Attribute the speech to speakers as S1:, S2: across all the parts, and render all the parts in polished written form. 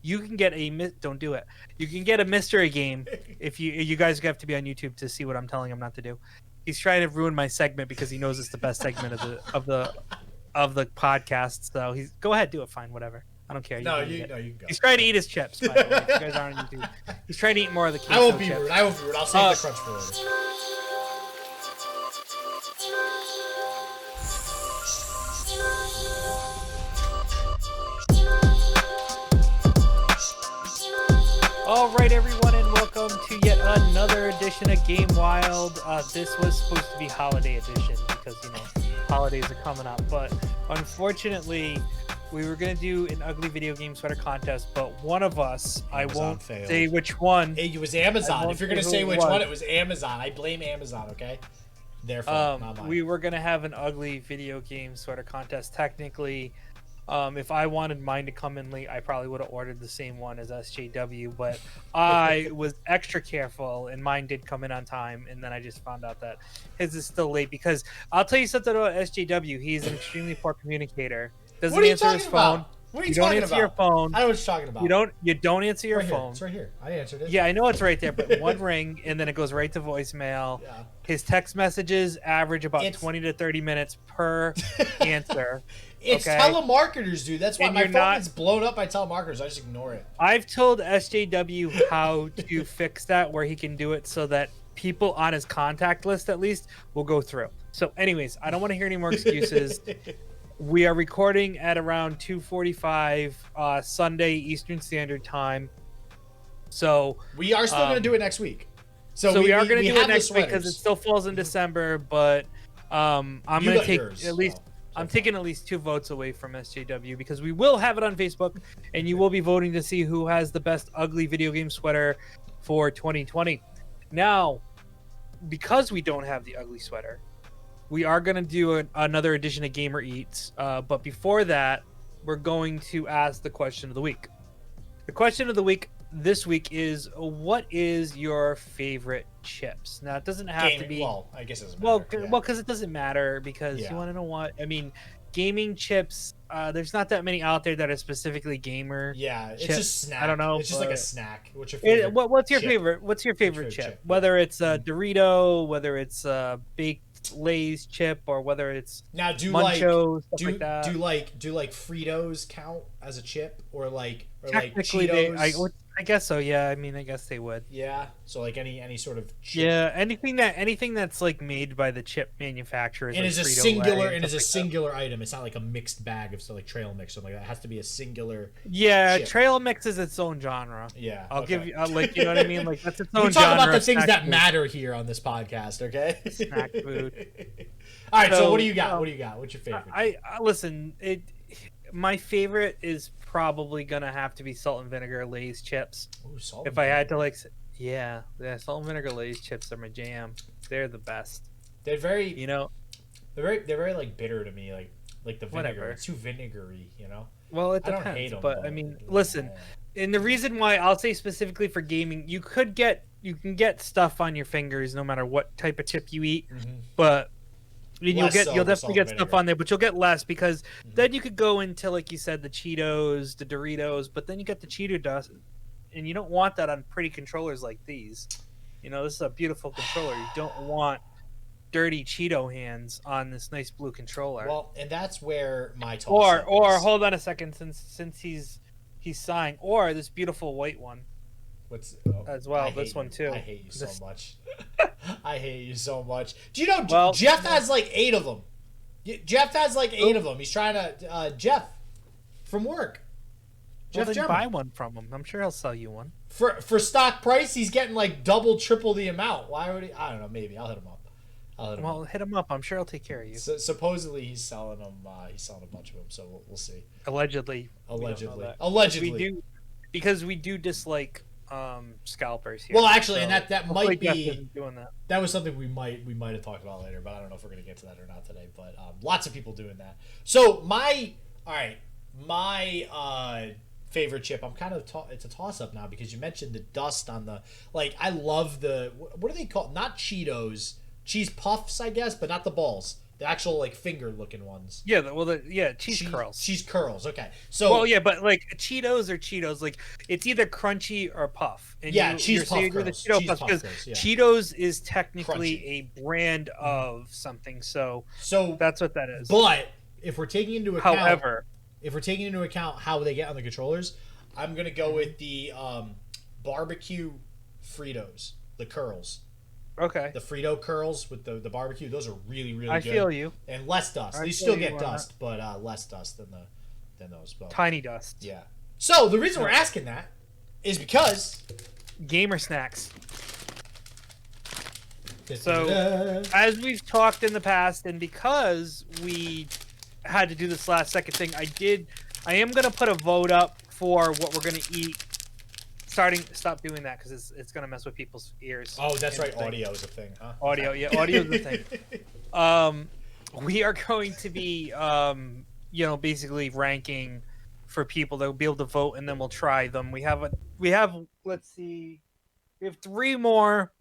S1: You can get don't do it. You can get a mystery game if you guys have to be on YouTube to see what I'm telling him not to do. He's trying to ruin my segment because he knows it's the best segment of the podcast. So he's go ahead, do it. Fine, whatever. I don't care.
S2: You can go.
S1: He's trying to eat his chips. By the way, if you guys aren't on YouTube, he's trying to eat more of the queso
S2: I won't be
S1: chips.
S2: rude. I'll save the crunch for later.
S1: All right, everyone, and welcome to yet another edition of Game Wild. This was supposed to be holiday edition because, holidays are coming up. But unfortunately, we were going to do an ugly video game sweater contest, but one of us,
S2: Amazon
S1: I won't
S2: failed.
S1: say which one.
S2: It was Amazon. If you're going to say which one, it was Amazon. I blame Amazon, okay? Their fault, not mine.
S1: We were going to have an ugly video game sweater contest. Technically, if I wanted mine to come in late, I probably would have ordered the same one as SJW, but I was extra careful, and mine did come in on time, and then I just found out that his is still late, because I'll tell you something about SJW. He's an extremely poor communicator. Doesn't answer his phone.
S2: What are you talking about?
S1: You don't answer your phone.
S2: I know what you're talking about.
S1: You don't answer your phone.
S2: It's right here. I answered it.
S1: Yeah, I know it's right there, but one ring, and then it goes right to voicemail.
S2: Yeah.
S1: His text messages average about 20 to 30 minutes per answer.
S2: It's telemarketers, dude. That's why my phone is blown up by telemarketers. I just ignore it.
S1: I've told SJW how to fix that, where he can do it so that people on his contact list, at least, will go through. So anyways, I don't want to hear any more excuses. We are recording at around 2:45 Sunday Eastern Standard Time. So
S2: we are still going to do it next week. So
S1: we are going to do it next week because it still falls in December. But I'm going to take I'm taking at least 2 votes away from SJW because we will have it on Facebook, and you will be voting to see who has the best ugly video game sweater for 2020. Now, because we don't have the ugly sweater, we are going to do another edition of Gamer Eatz. But before that, we're going to ask the question of the week. The question of the week this week is, what is your favorite chips? Now, it doesn't have to be...
S2: Well, I guess it doesn't matter.
S1: Well, because it doesn't matter, because you want to know what? I mean, gaming chips, there's not that many out there that are specifically gamer
S2: it's
S1: chips.
S2: a snack.
S1: I don't know.
S2: It's just like a snack. What's your favorite
S1: What's your favorite? What's your favorite chip? Whether it's a Dorito, whether it's a baked Lay's chip, or whether it's Muncho, stuff like that.
S2: Do like Fritos count as a chip, or like
S1: technically
S2: Cheetos?
S1: I guess so. Yeah, I mean, I guess they would.
S2: Yeah, so like any sort of chip.
S1: Yeah, anything that's like made by the chip manufacturers.
S2: And
S1: like
S2: is a
S1: Frito-Lay
S2: singular item. It's not like a mixed bag of like trail mix or something like that. It has to be a singular.
S1: Yeah,
S2: chip.
S1: Trail mix is its own genre.
S2: Yeah,
S1: I'll give you like, you know what I mean. Like, that's its own genre.
S2: We talk about the things that matter here on this podcast, okay?
S1: Snack food.
S2: All right, so what do you got? What do you got? What's your favorite?
S1: I listen. My favorite is probably gonna have to be salt and vinegar Lay's chips.
S2: Ooh, salt.
S1: If I had to salt and vinegar Lay's chips are my jam. They're the best.
S2: They're very,
S1: they're
S2: very like bitter to me, like the vinegar.
S1: Whatever.
S2: It's too vinegary,
S1: Well, it depends. I don't hate them, but I mean, listen. And the reason why I'll say specifically for gaming, you can get stuff on your fingers no matter what type of chip you eat, but you'll definitely get stuff on there, but you'll get less because then you could go into, like you said, the Cheetos, the Doritos, but then you get the Cheeto dust, and you don't want that on pretty controllers like these. This is a beautiful controller. You don't want dirty Cheeto hands on this nice blue controller.
S2: Well, and that's where my toss
S1: or hold on a second, since he's sighing, or this beautiful white one. As well, this one too.
S2: I hate you so much. I hate you so much. Do you know Jeff has like 8 of them? Jeff has like 8 of them. He's trying to Jeff from work.
S1: Well, then buy one from him. I'm sure he'll sell you one.
S2: For stock price, he's getting like double, triple the amount. Why would he? I don't know. Maybe I'll hit him up.
S1: Hit him up. I'm sure he'll take care of you.
S2: So, supposedly he's selling them. He's selling a bunch of them. So we'll see.
S1: Allegedly. Because we do dislike scalpers here.
S2: Well, actually, and that might be
S1: doing that.
S2: That was something we might have talked about later, but I don't know if we're gonna get to that or not today. But lots of people doing that. So my favorite chip, I'm kind of it's a toss up now because you mentioned the dust on the I love the what are they called? Not Cheetos, cheese puffs, I guess, but not the balls. The actual like finger looking ones.
S1: Yeah, cheese curls.
S2: Cheese curls. Okay, so
S1: well, yeah, but like Cheetos or Cheetos, like it's either crunchy or puff. And
S2: cheese puff curls. Cheese puff
S1: because
S2: curls, yeah.
S1: Cheetos is technically
S2: Crunchy.
S1: a brand of something, so
S2: so
S1: that's what that is.
S2: But if we're taking into account,
S1: however,
S2: how they get on the controllers, I'm gonna go with the barbecue Fritos, the curls.
S1: Okay.
S2: The Frito curls with the barbecue, those are really good.
S1: I feel you.
S2: And less dust. They still get dust, but less dust than those. But,
S1: tiny dust.
S2: Yeah. So the reason we're asking that is because
S1: gamer snacks. So as we've talked in the past, and because we had to do this last second thing, I am gonna put a vote up for what we're gonna eat. Stop doing that because it's gonna mess with people's ears.
S2: Oh, that's right. Audio is a thing, huh?
S1: Audio is a thing. We are going to be, basically ranking for people that will be able to vote, and then we'll try them. We have let's see, we have 3 more,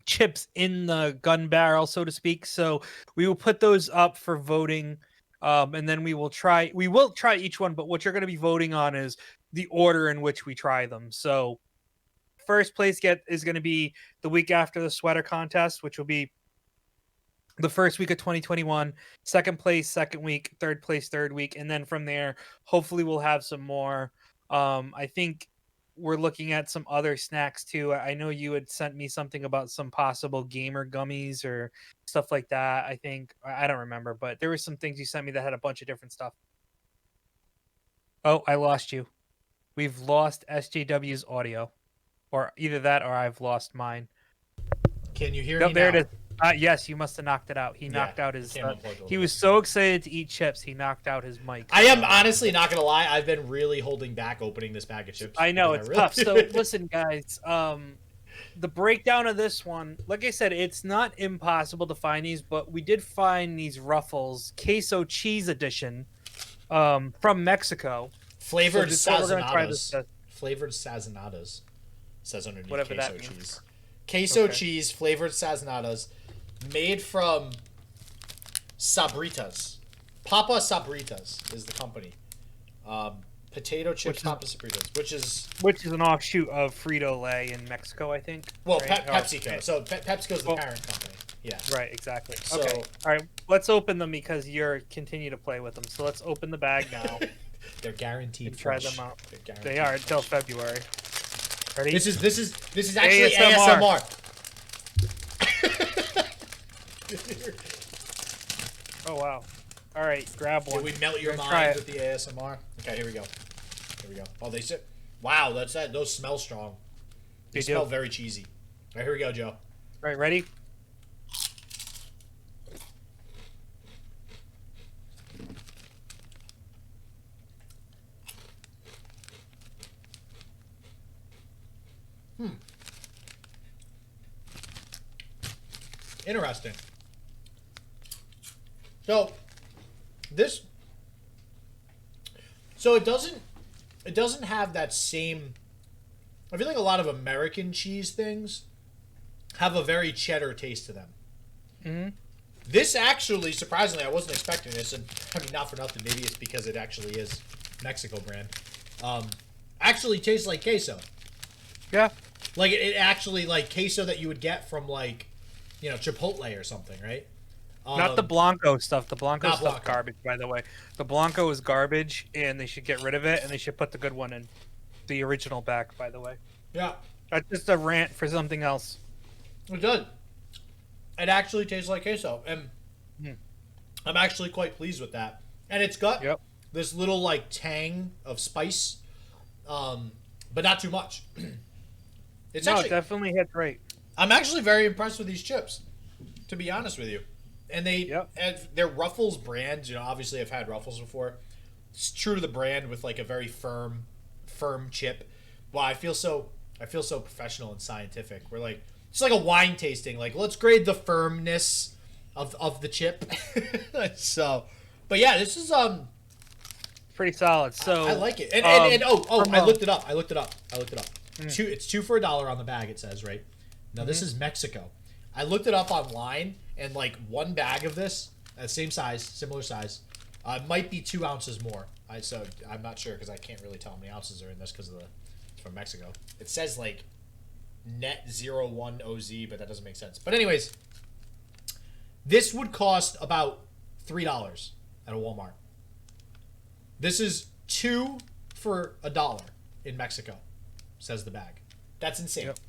S1: chips in the gun barrel, so to speak. So we will put those up for voting, and then we will try each one. But what you're going to be voting on is the order in which we try them. So first place is going to be the week after the sweater contest, which will be the first week of 2021. Second place, second week. Third place, third week. And then from there, hopefully we'll have some more. I think we're looking at some other snacks too. I know you had sent me something about some possible gamer gummies or stuff like that. I don't remember, but there were some things you sent me that had a bunch of different stuff. Oh, I lost you. We've lost SJW's audio, or either that or I've lost mine.
S2: Can you hear me
S1: there
S2: now?
S1: It is. Yes, you must have knocked it out. He knocked out his. He was so excited to eat chips, he knocked out his mic.
S2: I am honestly not gonna lie. I've been really holding back opening this bag of chips.
S1: I know it's tough. So listen, guys. The breakdown of this one, like I said, it's not impossible to find these, but we did find these Ruffles queso cheese edition, from Mexico.
S2: Flavored sazonades. Flavored sazonades. Says underneath
S1: whatever
S2: queso
S1: that means.
S2: Cheese. Queso cheese, flavored sazonades, made from Sabritas. Papa Sabritas is the company. Potato chips Papa Sabritas, which is
S1: an offshoot of Frito-Lay in Mexico, I think.
S2: Well, right? PepsiCo. So PepsiCo's the parent company. Yeah.
S1: Right, exactly.
S2: So,
S1: okay. All right, let's open them because you're continue to play with them. So let's open the bag now.
S2: They're guaranteed.
S1: Try them out. They are until February. Ready?
S2: This is actually ASMR.
S1: Oh wow! All right, grab one.
S2: Did we melt your mind with the ASMR? Okay, here we go. Oh, they said, "Wow, those smell strong. They smell very cheesy." All right, here we go, Joe.
S1: All right, ready?
S2: Interesting. So it doesn't have that same. I feel like a lot of American cheese things have a very cheddar taste to them.
S1: Mm-hmm.
S2: This actually, surprisingly, I wasn't expecting this, and I mean, not for nothing. Maybe it's because it actually is Mexico brand. Actually tastes like queso.
S1: Yeah.
S2: Like it actually like queso that you would get from like, Chipotle or something, right?
S1: Not the Blanco stuff. The Blanco stuff garbage, by the way. The Blanco is garbage, and they should get rid of it, and they should put the good one in. The original back, by the way.
S2: Yeah.
S1: That's just a rant for something else.
S2: It does. It actually tastes like queso, and I'm actually quite pleased with that. And it's got this little like tang of spice, but not too much.
S1: It definitely hits right.
S2: I'm actually very impressed with these chips, to be honest with you. And they're Ruffles brands. Obviously I've had Ruffles before. It's true to the brand with like a very firm chip. Wow, I feel so professional and scientific. We're like, it's like a wine tasting. Like, let's grade the firmness of the chip. So, but yeah, this is
S1: pretty solid. So
S2: I like it. And I looked it up. It's $2 for $1 on the bag. It says right now. This is Mexico. I looked it up online, and like one bag of this, same size, similar size, might be 2 ounces more. So I'm not sure because I can't really tell how many ounces are in this because it's from Mexico. It says like net 01 OZ, but that doesn't make sense. But anyways, this would cost about $3 at a Walmart. This is 2 for $1 in Mexico, says the bag. That's insane.
S1: Yep.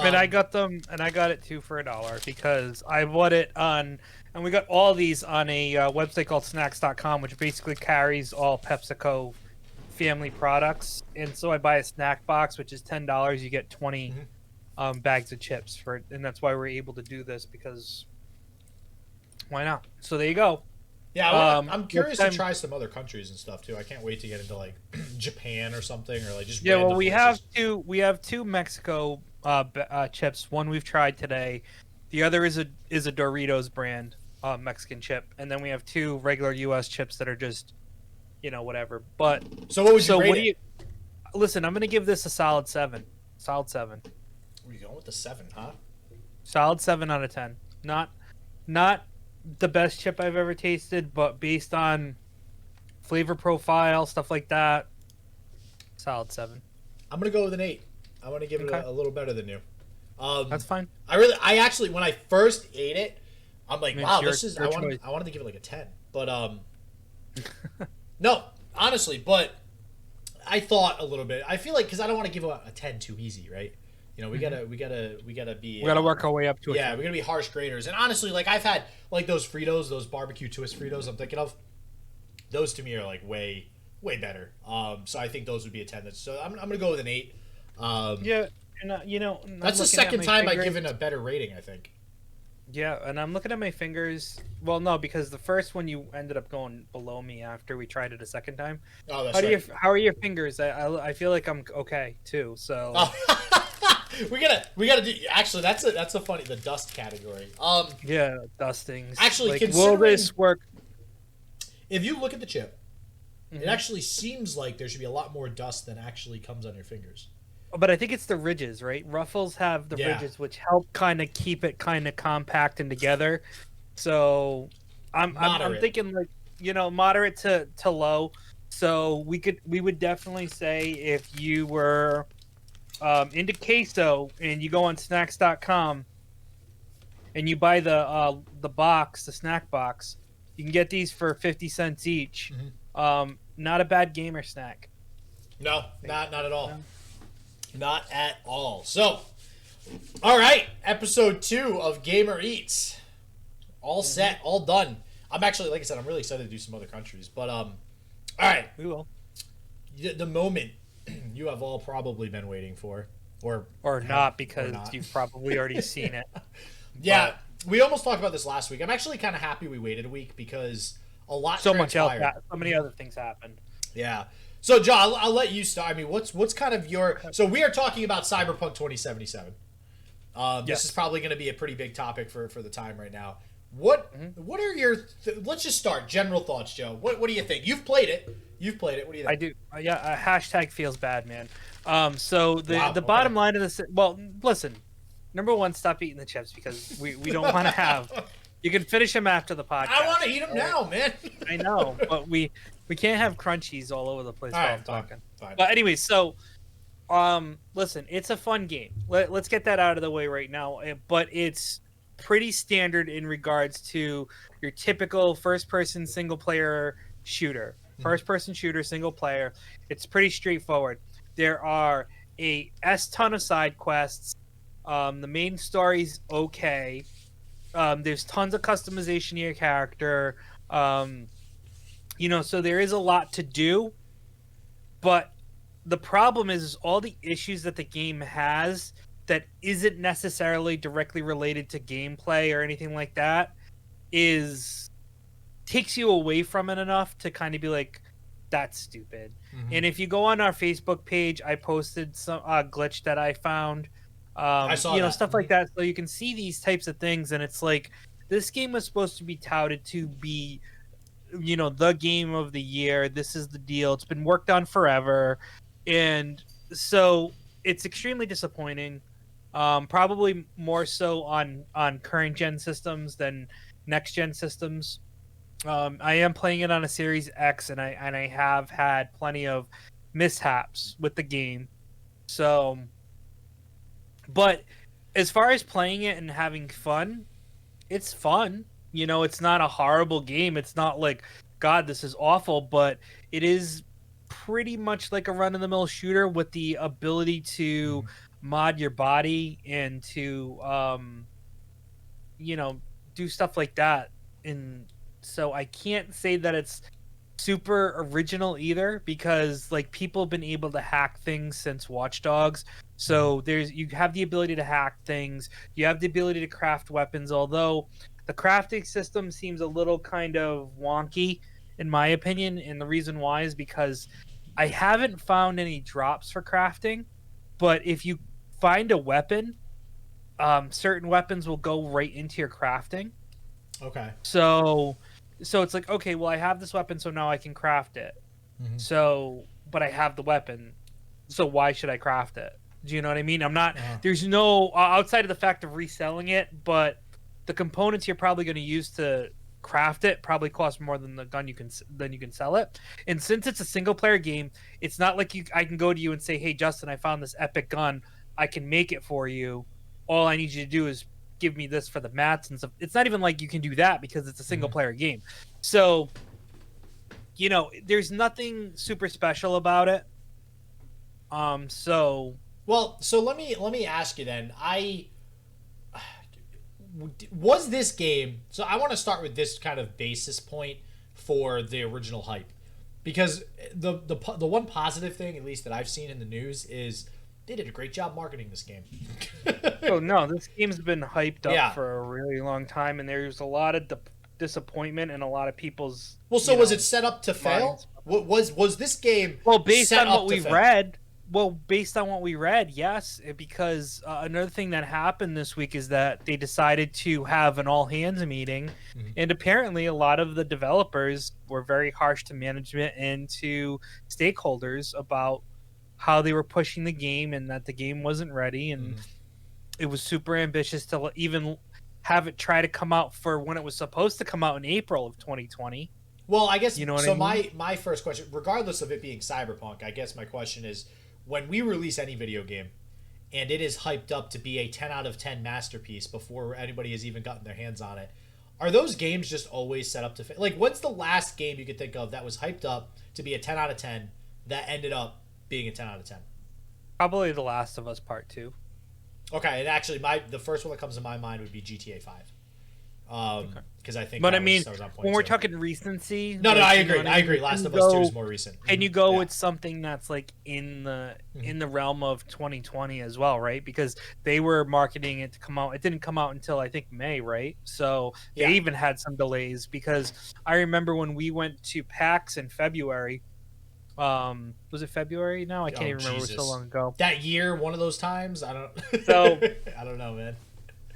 S1: And I got it too for $1 because I bought it on, and we got all these on a website called snacks.com, which basically carries all PepsiCo family products. And so I buy a snack box, which is $10. You get 20 bags of chips for it, and that's why we're able to do this because why not? So there you go.
S2: Yeah, I'm curious to try some other countries and stuff too. I can't wait to get into like Japan or something, or like just
S1: well, we have two Mexico chips. One we've tried today. The other is a Doritos brand Mexican chip, and then we have 2 regular U.S. chips that are just whatever. But
S2: so what would you rate it?
S1: Listen, I'm gonna give this a solid 7. Solid 7.
S2: Where you going with the 7, huh?
S1: Solid 7 out of 10. Not the best chip I've ever tasted, but based on flavor profile, stuff like that, solid 7.
S2: I'm gonna go with an 8. I want to give it a little better than you.
S1: That's fine.
S2: I actually, when I first ate it, I'm like, wow, this is. I wanted to give it like a 10, but no, honestly, but I thought a little bit. I feel like because I don't want to give a 10 too easy, right? We gotta be. We gotta
S1: work our way up to it.
S2: Yeah, we gotta be harsh graders. And honestly, like I've had like those Fritos, those barbecue twist Fritos. I'm thinking of. Those to me are like way better. So I think those would be a 10. So I'm gonna go with an 8.
S1: Yeah, and
S2: that's the second time I've given a better rating, I think.
S1: Yeah, and I'm looking at my fingers. Well, no, because the first one you ended up going below me after we tried it a second time.
S2: Oh, that's right.
S1: How are your fingers? I feel like I'm okay too. So.
S2: we gotta do. Actually, that's a funny the dust category.
S1: Yeah, dustings.
S2: Actually,
S1: will this work?
S2: If you look at the chip, it actually seems like there should be a lot more dust than actually comes on your fingers.
S1: But I think it's the ridges, right? Ruffles have the ridges, which help kind of keep it kind of compact and together. So I'm thinking like moderate to low. So we would definitely say if you were into queso and you go on snacks.com and you buy the box, the snack box, you can get these for 50 cents each. Not a bad gamer snack.
S2: No, not at all. Not at all. So, all right, episode 2 of Gamer Eatz. All set, all done. I'm actually, like I said, I'm really excited to do some other countries. But, all right.
S1: We will.
S2: The moment you have all probably been waiting for. Or
S1: not, because you've probably already seen it.
S2: Yeah, we almost talked about this last week. I'm actually kind of happy we waited a week because a lot transpired.
S1: So many other things happened.
S2: Yeah. So, John, I'll let you start. I mean, what's kind of your... So, we are talking about Cyberpunk 2077. This is probably going to be a pretty big topic for the time right now. What are your... let's just start. General thoughts, Joe. What do you think? You've played it. What do you think?
S1: I do. Yeah, hashtag feels bad, man. So, the bottom line of this... Well, listen. Number 1, stop eating the chips because we don't want to have... You can finish them after the podcast.
S2: I want to eat them now, man.
S1: I know, but we can't have crunchies all over the place while I'm talking.
S2: Fine.
S1: But anyway, so listen, it's a fun game. Let's get that out of the way right now. But it's pretty standard in regards to your typical first-person single-player shooter. First-person shooter, single-player. It's pretty straightforward. There are a ton of side quests. The main story's okay. There's tons of customization of your character. So there is a lot to do. But the problem is all the issues that the game has that isn't necessarily directly related to gameplay or anything like that takes you away from it enough to kind of be like, that's stupid. And if you go on our Facebook page, I posted some glitch that I found.
S2: I saw that.
S1: Stuff like that, so you can see these types of things, and it's like this game was supposed to be touted to be, the game of the year. This is the deal. It's been worked on forever, and so it's extremely disappointing. Probably more so on current gen systems than next gen systems. I am playing it on a Series X, and I have had plenty of mishaps with the game. So, but as far as playing it and having fun, it's fun. You know, it's not a horrible game. It's not like, God, this is awful, but it is pretty much like a run-of-the-mill shooter with the ability to mod your body and to, you know, do stuff like that. And so I can't say that it's super original either, because like people have been able to hack things since Watch Dogs. So you have the ability to hack things, you have the ability to craft weapons, although the crafting system seems a little kind of wonky in my opinion, and the reason why is because I haven't found any drops for crafting, but if you find a weapon, certain weapons will go right into your crafting.
S2: Okay.
S1: So it's like, okay, well, I have this weapon, so now I can craft it. So, but I have the weapon, so why should I craft it? Do you know what I mean? I'm not. There's no outside of the fact of reselling it, but the components you're probably going to use to craft it probably cost more than the gun you can sell it. And since it's a single player game, it's not like I can go to you and say, "Hey, Justin, I found this epic gun. I can make it for you. All I need you to do is give me this for the mats and stuff." It's not even like you can do that because it's a single player game. So, you know, there's nothing super special about it. So
S2: let me ask you then. Was this game, so I want to start with this kind of basis point for the original hype, because the one positive thing, at least that I've seen in the news, is they did a great job marketing this game.
S1: Oh no, this game's been hyped up for a really long time, and there's a lot of disappointment and a lot of people's.
S2: Well, so was it set up to fail? Was this game?
S1: Well, based on what we read. Well, based on what we read, yes, because another thing that happened this week is that they decided to have an all-hands meeting, and apparently a lot of the developers were very harsh to management and to stakeholders about how they were pushing the game and that the game wasn't ready, and it was super ambitious to even have it try to come out for when it was supposed to come out in April of 2020.
S2: Well, I guess,
S1: you know what I mean?
S2: My first question, regardless of it being Cyberpunk, I guess my question is, when we release any video game and it is hyped up to be a 10 out of 10 masterpiece before anybody has even gotten their hands on it, are those games just always set up to fail? Like, what's the last game you could think of that was hyped up to be a 10 out of 10 that ended up being a 10 out of 10?
S1: Probably The Last of Us Part 2.
S2: Okay, and actually the first one that comes to my mind would be GTA 5. Because I think,
S1: but I mean, when we're talking recency, I
S2: agree. Last of Us 2 is more recent.
S1: And you go with something that's like in the realm of 2020 as well, right? Because they were marketing it to come out. It didn't come out until I think May, right? So they even had some delays, because I remember when we went to PAX in February. Was it February now? I can't even remember. It was so long ago.
S2: That year, one of those times. I don't.
S1: So
S2: I don't know, man.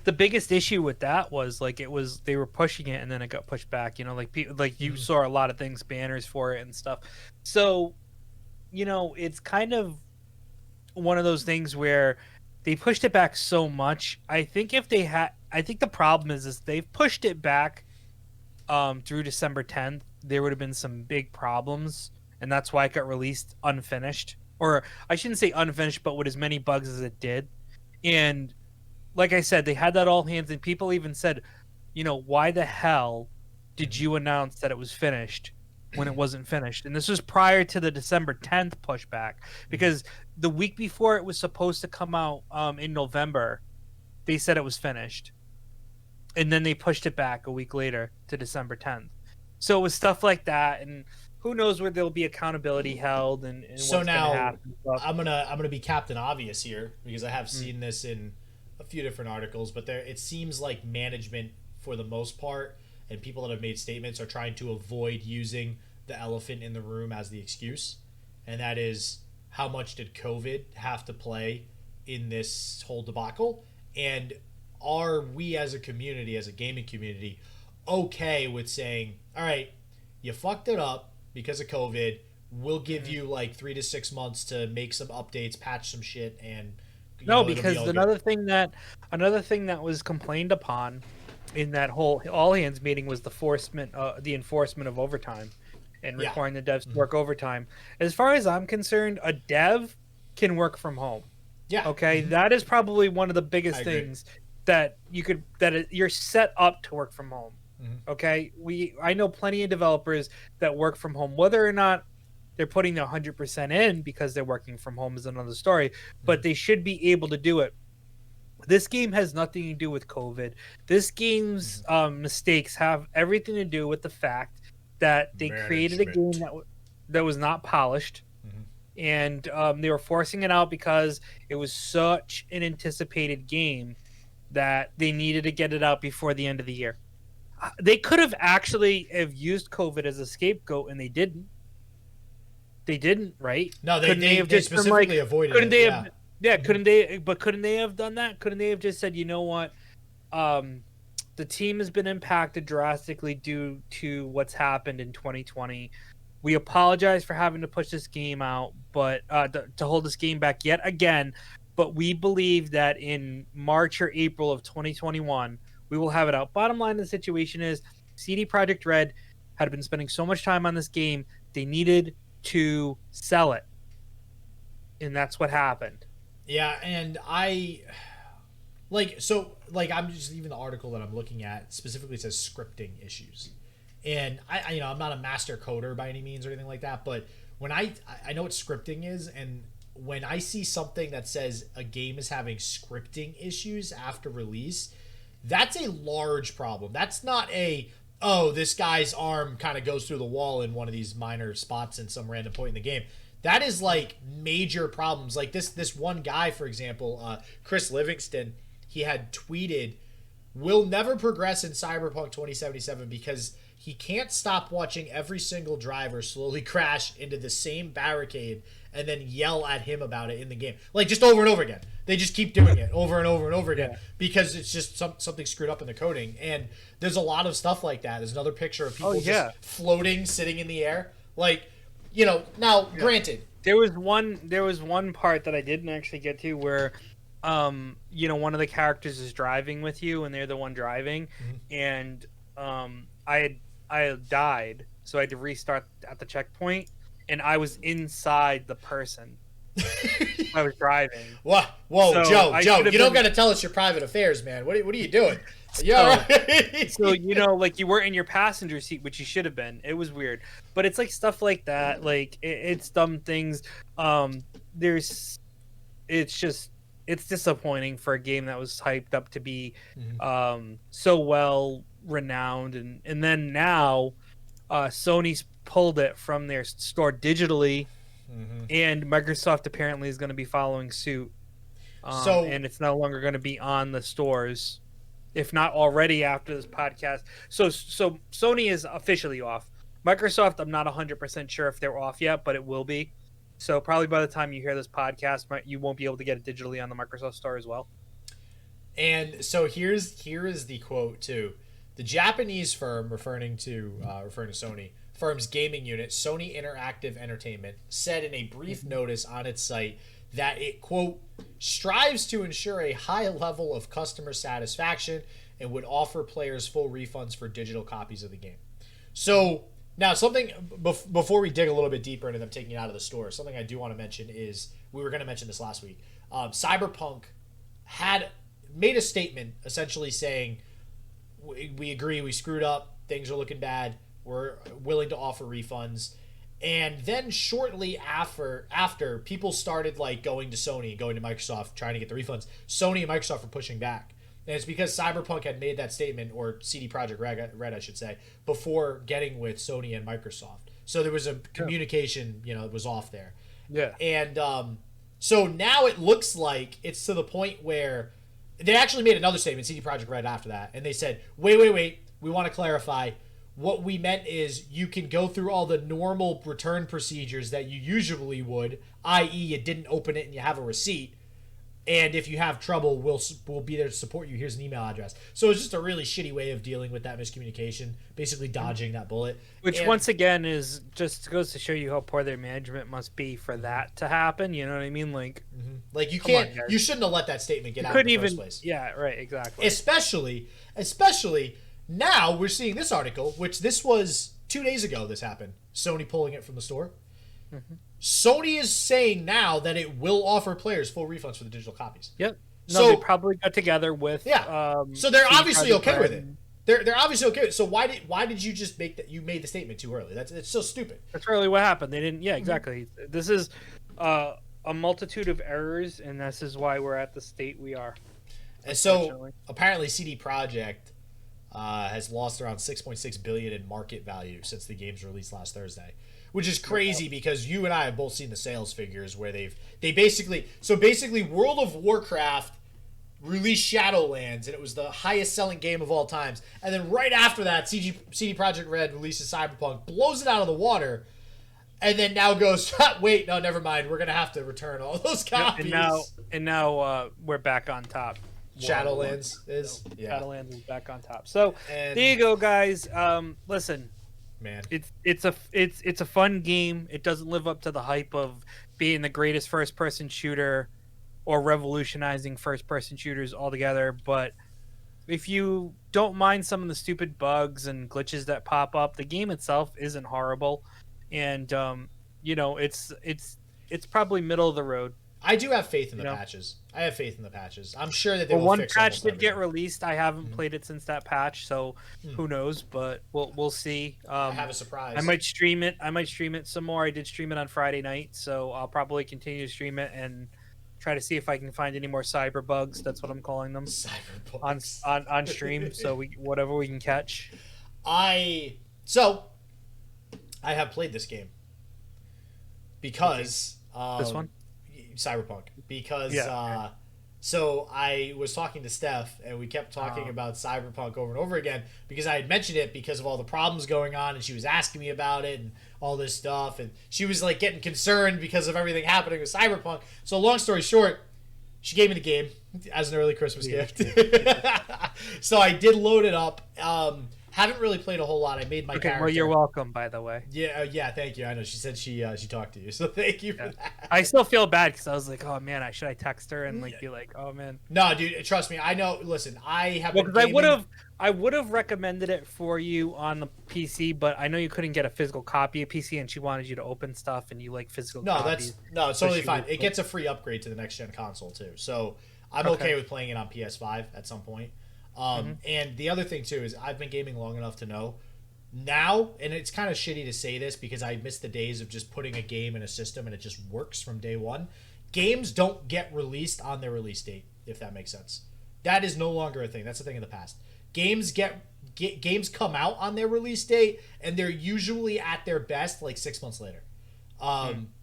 S1: The biggest issue with that was they were pushing it and then it got pushed back. You know, like you saw a lot of things, banners for it and stuff. So, you know, it's kind of one of those things where they pushed it back so much. I think the problem is they've pushed it back through December 10th. There would have been some big problems, and that's why it got released unfinished, or I shouldn't say unfinished, but with as many bugs as it did. And like I said, they had that all hands, and people even said, you know, why the hell did you announce that it was finished when it wasn't finished? And this was prior to the December 10th pushback, because the week before it was supposed to come out in November, they said it was finished. And then they pushed it back a week later to December 10th. So it was stuff like that, and who knows where there'll be accountability held and
S2: so
S1: what's
S2: now
S1: gonna happen.
S2: I'm gonna be Captain Obvious here, because I have seen this in a few different articles, but it seems like management, for the most part, and people that have made statements, are trying to avoid using the elephant in the room as the excuse, and that is, how much did COVID have to play in this whole debacle, and are we as a community, as a gaming community, okay with saying, all right, you fucked it up because of COVID, we'll give you like 3 to 6 months to make some updates, patch some shit, and
S1: No, because another thing that was complained upon in that whole all hands meeting was the enforcement of overtime and requiring the devs to work overtime. As far as I'm concerned, a dev can work from home.
S2: Yeah.
S1: Okay, that is probably one of the biggest things that you're set up to work from home. Okay, I know plenty of developers that work from home, whether or not they're putting their 100% in because they're working from home is another story, but they should be able to do it. This game has nothing to do with COVID. This game's mistakes have everything to do with the fact that they created a game that was not polished, and they were forcing it out because it was such an anticipated game that they needed to get it out before the end of the year. They could have actually used COVID as a scapegoat, and they didn't. They didn't, right?
S2: No, they have just specifically avoided it.
S1: Couldn't they have done that? Couldn't they have just said, you know what? The team has been impacted drastically due to what's happened in 2020. We apologize for having to push this game out, but to hold this game back yet again. But we believe that in March or April of 2021, we will have it out. Bottom line of the situation is CD Projekt Red had been spending so much time on this game, they needed to sell it. And that's what happened.
S2: Yeah, and I'm just even the article that I'm looking at specifically says scripting issues. And I'm not a master coder by any means or anything like that, but when I know what scripting is, and when I see something that says a game is having scripting issues after release, that's a large problem. That's not this guy's arm kind of goes through the wall in one of these minor spots in some random point in the game. That is like major problems. Like this one guy, for example, Chris Livingston, he had tweeted, "We'll never progress in Cyberpunk 2077 because he can't stop watching every single driver slowly crash into the same barricade and then yell at him about it in the game." Like, just over and over again. They just keep doing it over and over and over again because it's just something screwed up in the coding. And there's a lot of stuff like that. There's another picture of people just floating, sitting in the air. Like, granted.
S1: There was one part that I didn't actually get to where one of the characters is driving with you and they're the one driving, and I had died, so I had to restart at the checkpoint, and I was inside the person. I was driving.
S2: Whoa, so Joe, you don't got to tell us your private affairs, man. What are you doing?
S1: So you weren't in your passenger seat, which you should have been. It was weird, but it's like stuff like that. Like it's dumb things. It's disappointing for a game that was hyped up to be so well renowned, and then now Sony's pulled it from their store digitally, and Microsoft apparently is going to be following suit. And it's no longer going to be on the stores, if not already after this podcast. So Sony is officially off. Microsoft, I'm not 100% sure if they're off yet, but it will be. So probably by the time you hear this podcast, you won't be able to get it digitally on the Microsoft Store as well.
S2: And so here is the quote too. The Japanese firm, referring to Sony, firm's gaming unit, Sony Interactive Entertainment, said in a brief notice on its site that it, quote, strives to ensure a high level of customer satisfaction and would offer players full refunds for digital copies of the game. So now something before we dig a little bit deeper into them taking it out of the store, something I do want to mention is, we were going to mention this last week. Cyberpunk had made a statement essentially saying, we agree, we screwed up, things are looking bad, we're willing to offer refunds. And then shortly after people started like going to Sony, going to Microsoft, trying to get the refunds, Sony and Microsoft were pushing back. And it's because Cyberpunk had made that statement, or CD Projekt Red, I should say, before getting with Sony and Microsoft. So there was a communication, it was off there.
S1: Yeah.
S2: And so now it looks like it's to the point where they actually made another statement, CD Projekt Red, after that, and they said, wait, we want to clarify. What we meant is you can go through all the normal return procedures that you usually would, i.e. you didn't open it and you have a receipt, And if you have trouble, we'll be there to support you. Here's an email address. So it's just a really shitty way of dealing with that miscommunication, basically dodging that bullet.
S1: Which once again is just goes to show you how poor their management must be for that to happen. You know what I mean? Like,
S2: like you can't, you shouldn't have let that statement get out in the first place.
S1: Yeah, right, exactly.
S2: Especially now we're seeing this article, which this was 2 days ago. This happened. Sony pulling it from the store. Sony is saying now that it will offer players full refunds for the digital copies.
S1: Yep. No, so they probably got together with
S2: so they're obviously okay with it. They're obviously okay. So why did you just make that? You made the statement too early. It's so stupid.
S1: That's really what happened. They didn't. Yeah, exactly. This is a multitude of errors, and this is why we're at the state we are.
S2: And so apparently, CD Projekt has lost around $6.6 billion in market value since the game's released last Thursday. Which is crazy because you and I have both seen the sales figures where they basically World of Warcraft released Shadowlands and it was the highest selling game of all times, and then right after that CD Projekt Red releases Cyberpunk, blows it out of the water, and then now goes wait, no, never mind, we're gonna have to return all those copies.
S1: And now we're back on top.
S2: Shadowlands is
S1: Shadowlands is back on top. So there you go, guys. Listen.
S2: Man,
S1: it's a fun game. It doesn't live up to the hype of being the greatest first-person shooter or revolutionizing first-person shooters altogether. But if you don't mind some of the stupid bugs and glitches that pop up, the game itself isn't horrible, and it's probably middle of the road.
S2: I do have faith in the patches. I have faith in the patches. I'm sure that they will fix
S1: one patch did get released. I haven't played it since that patch, so who knows? But we'll see.
S2: I have a surprise.
S1: I might stream it. some more. I did stream it on Friday night, so I'll probably continue to stream it and try to see if I can find any more cyber bugs. That's what I'm calling them.
S2: Cyberbugs
S1: on stream. So whatever we can catch.
S2: I have played this game because
S1: this one.
S2: Cyberpunk, because so I was talking to Steph and we kept talking about Cyberpunk over and over again because I had mentioned it because of all the problems going on, and she was asking me about it and all this stuff, and she was like getting concerned because of everything happening with Cyberpunk. So long story short, she gave me the game as an early Christmas gift. So I did load it up. Haven't really played a whole lot. I made my character.
S1: Well, you're welcome, by the way.
S2: Yeah, thank you. I know she said she talked to you, so thank you for that.
S1: I still feel bad because I was like, oh man, should I text her and be like, oh man.
S2: No, dude, trust me. I know. Listen, I have.
S1: Well, because I would have recommended it for you on the PC, but I know you couldn't get a physical copy of PC, and she wanted you to open stuff, and you like physical. copies.
S2: It's totally fine. It gets a free upgrade to the next gen console too, so I'm okay with playing it on PS5 at some point. And the other thing too is I've been gaming long enough to know now, and it's kind of shitty to say this because I miss the days of just putting a game in a system and it just works from day one. Games don't get released on their release date, if that makes sense. That is no longer a thing. That's a thing in the past. Games games come out on their release date, and they're usually at their best like 6 months later.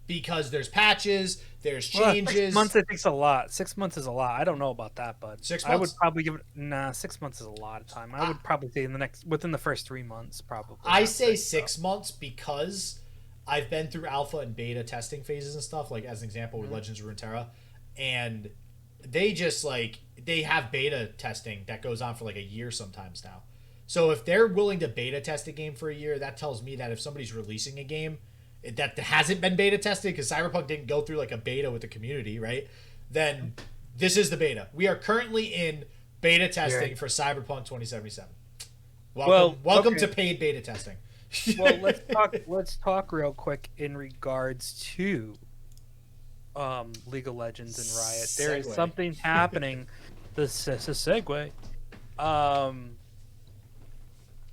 S2: Because there's patches, there's changes.
S1: 6 months, I think, is a lot. 6 months is a lot. I don't know about that, but
S2: 6 months?
S1: I would probably give it. 6 months is a lot of time. I would probably say within the first 3 months, probably.
S2: I say 6 months because I've been through alpha and beta testing phases and stuff. Like as an example with Legends of Runeterra, and they just they have beta testing that goes on for like a year sometimes now. So if they're willing to beta test a game for a year, that tells me that if somebody's releasing a game that hasn't been beta tested, because Cyberpunk didn't go through like a beta with the community, right? Then this is the beta. We are currently in beta testing for Cyberpunk 2077. Welcome to paid beta testing.
S1: Well, let's talk real quick in regards to League of Legends and Riot. There is something happening. This is a segue.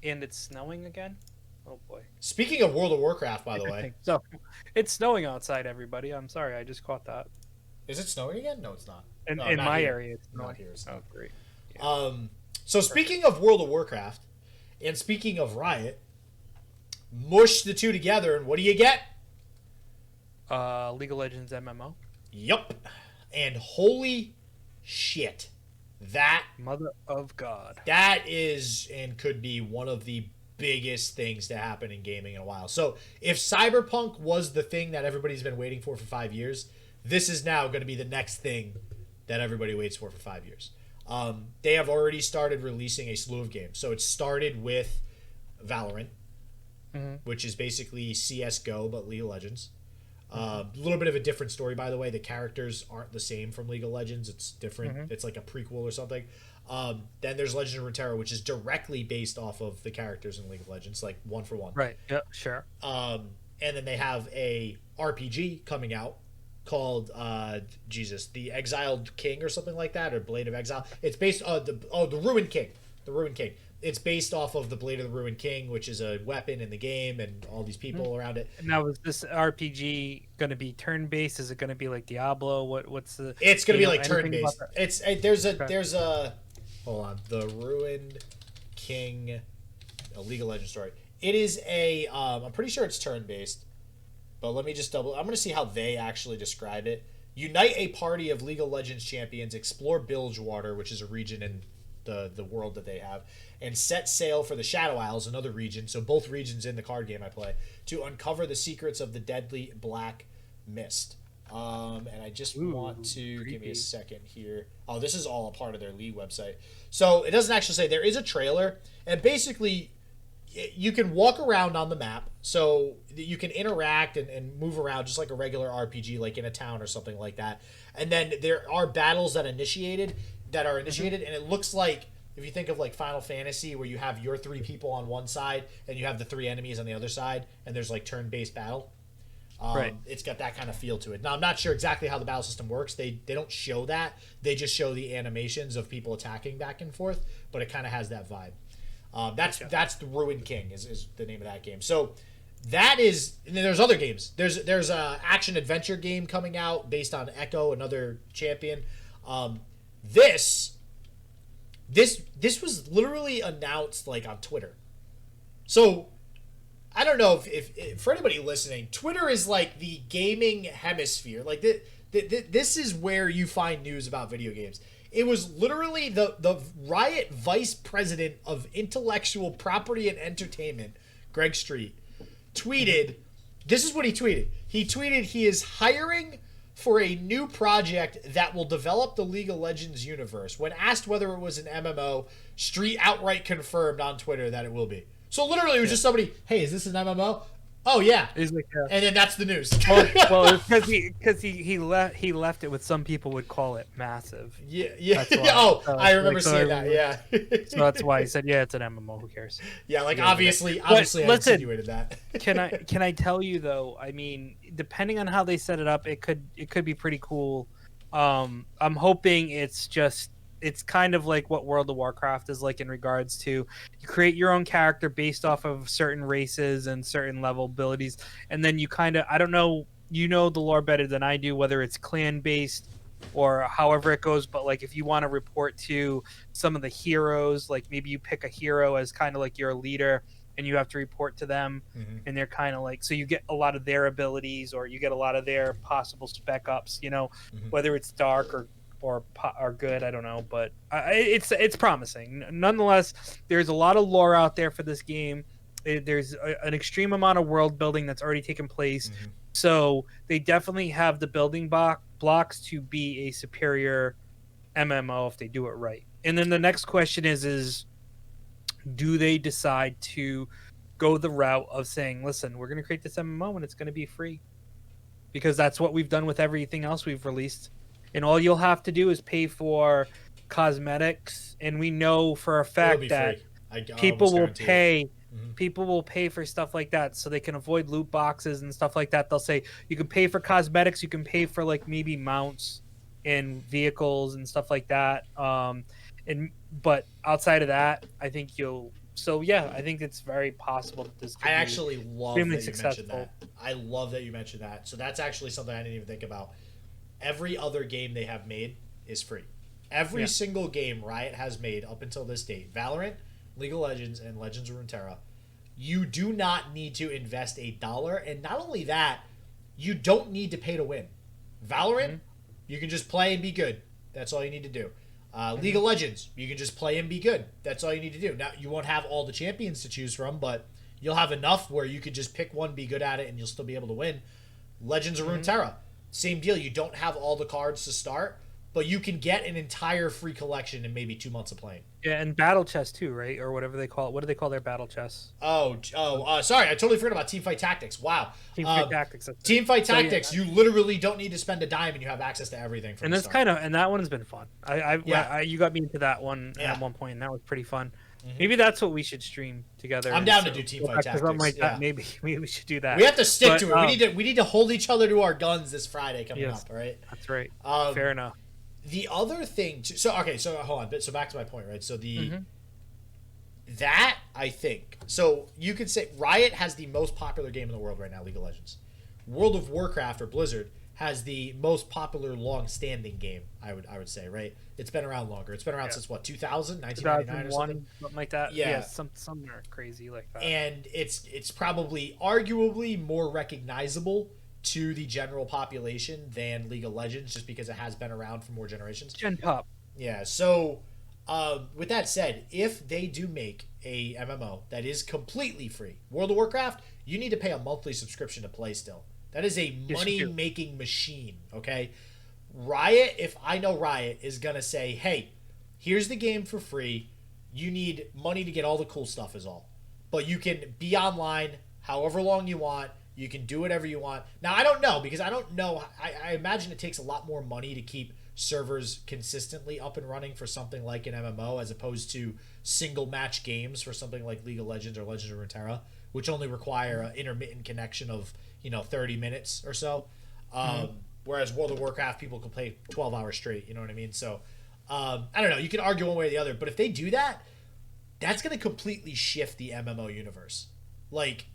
S1: And it's snowing again. Oh boy.
S2: Speaking of World of Warcraft, by the way.
S1: So, it's snowing outside, everybody. I'm sorry, I just caught that.
S2: Is it snowing again? No, it's not.
S1: In my area, it's
S2: not here.
S1: Oh, great.
S2: Yeah. So speaking of World of Warcraft, and speaking of Riot, mush the two together, and what do you get?
S1: League of Legends MMO.
S2: Yup. And holy shit. That
S1: mother of God.
S2: That is and could be one of the biggest things to happen in gaming in a while. So if Cyberpunk was the thing that everybody's been waiting for 5 years, this is now going to be the next thing that everybody waits for 5 years. They have already started releasing a slew of games. So it started with Valorant, which is basically CSGO, but League of Legends. A little bit of a different story, by the way. The characters aren't the same from League of Legends. It's different. It's like a prequel or something. Then there's Legends of Runeterra, which is directly based off of the characters in League of Legends, like one for one.
S1: Right. Yeah. Sure.
S2: And then they have a RPG coming out called the Exiled King or something like that, or Blade of Exile. It's based on the Ruined King. The Ruined King. It's based off of the Blade of the Ruined King, which is a weapon in the game, and all these people around it.
S1: Now, is this RPG going to be turn-based? Is it going to be like Diablo? What's the?
S2: It's going to be like turn-based. There's a hold on, the Ruined King, a League of Legends story. It is a I'm pretty sure it's turn-based, but let me just I'm going to see how they actually describe it. Unite a party of League of Legends champions, explore Bilgewater, which is a region in the world that they have, and set sail for the Shadow Isles, another region, so both regions in the card game I play, to uncover the secrets of the deadly black mist. And I just want to give me a second here. Oh, this is all a part of their League website. So it doesn't actually say. There is a trailer, and basically you can walk around on the map, so you can interact and move around just like a regular RPG, like in a town or something like that. And then there are battles that are initiated, and it looks like, if you think of like Final Fantasy, where you have your 3 people on one side and you have the 3 enemies on the other side, and there's like turn-based battle. Right. It's got that kind of feel to it. Now, I'm not sure exactly how the battle system works. They don't show that. They just show the animations of people attacking back and forth, but it kind of has that vibe. That's the Ruined King is the name of that game. So that is, and then there's other games. There's a action adventure game coming out based on Echo, another champion. This was literally announced like on Twitter. So I don't know if for anybody listening, Twitter is like the gaming hemisphere. Like this is where you find news about video games. It was literally the Riot vice president of intellectual property and entertainment, Greg Street, tweeted. This is what he tweeted. He tweeted he is hiring for a new project that will develop the League of Legends universe. When asked whether it was an MMO, Street outright confirmed on Twitter that it will be. So literally it was just somebody, hey, is this an MMO? Oh yeah.
S1: He's like, yeah.
S2: And then that's the news.
S1: well, because he left it with, some people would call it massive.
S2: Yeah. Oh, I remember seeing that. Yeah.
S1: So that's why he said, yeah, it's an MMO. Who cares?
S2: Yeah, like obviously I insinuated that.
S1: Can I tell you though? I mean, depending on how they set it up, it could be pretty cool. I'm hoping it's kind of like what World of Warcraft is like, in regards to you create your own character based off of certain races and certain level abilities, and then you kind of, I don't know, you know the lore better than I do, whether it's clan based or however it goes, but like if you want to report to some of the heroes, like maybe you pick a hero as kind of like your leader and you have to report to them, and they're kind of like, so you get a lot of their abilities, or you get a lot of their possible spec ups, whether it's dark or good, I don't know, but it's promising. Nonetheless, there's a lot of lore out there for this game. There's an extreme amount of world building that's already taken place, so they definitely have the building blocks to be a superior MMO if they do it right. And then the next question is do they decide to go the route of saying, listen, we're going to create this MMO and it's going to be free? Because that's what we've done with everything else we've released. And all you'll have to do is pay for cosmetics, and we know for a fact that people will pay. People will pay for stuff like that, so they can avoid loot boxes and stuff like that. They'll say you can pay for cosmetics, you can pay for like maybe mounts and vehicles and stuff like that. But outside of that, I think you'll. So yeah, I think it's very possible that this.
S2: I actually love that you mentioned that. I love that you mentioned that. So that's actually something I didn't even think about. Every other game they have made is free. Every single game Riot has made up until this date, Valorant, League of Legends, and Legends of Runeterra, you do not need to invest $1. And not only that, you don't need to pay to win. Valorant, you can just play and be good. That's all you need to do. League of Legends, you can just play and be good. That's all you need to do. Now, you won't have all the champions to choose from, but you'll have enough where you could just pick one, be good at it, and you'll still be able to win. Legends of Runeterra, same deal. You don't have all the cards to start, but you can get an entire free collection in maybe 2 months of playing.
S1: Yeah, and battle chess too, right? Or whatever they call it. What do they call their battle chess?
S2: Sorry, I totally forgot about Teamfight Tactics. Wow.
S1: Teamfight Tactics.
S2: Teamfight Tactics. You literally don't need to spend a dime, and you have access to everything. From
S1: and that's and that one has been fun. You got me into that one at one point, and that was pretty fun. Maybe that's what we should stream together.
S2: I'm down to do Teamfight Tactics.
S1: Like that. Maybe we should do that.
S2: We have to stick to it. We need to hold each other to our guns this Friday coming up. All right.
S1: That's right. Fair enough.
S2: The other thing, so hold on. So back to my point, right? So that I think, so you could say Riot has the most popular game in the world right now, League of Legends. World of Warcraft or Blizzard has the most popular long-standing game. I would say, right? It's been around longer. It's been around since what, 2000, 1999 or something
S1: like that.
S2: Yeah,
S1: somewhere crazy like that.
S2: And it's probably arguably more recognizable to the general population than League of Legends, just because it has been around for more generations.
S1: Gen pop.
S2: Yeah. So, with that said, if they do make a MMO that is completely free, World of Warcraft, you need to pay a monthly subscription to play still. That is a money-making machine, okay? Riot, if I know Riot, is going to say, hey, here's the game for free. You need money to get all the cool stuff is all. But you can be online however long you want. You can do whatever you want. Now, I don't know, because I don't know. I imagine it takes a lot more money to keep servers consistently up and running for something like an MMO as opposed to single match games for something like League of Legends or Legends of Runeterra, which only require an intermittent connection of 30 minutes or so. Whereas World of Warcraft, people can play 12 hours straight. You know what I mean? So I don't know. You can argue one way or the other, but if they do that, that's going to completely shift the MMO universe. Like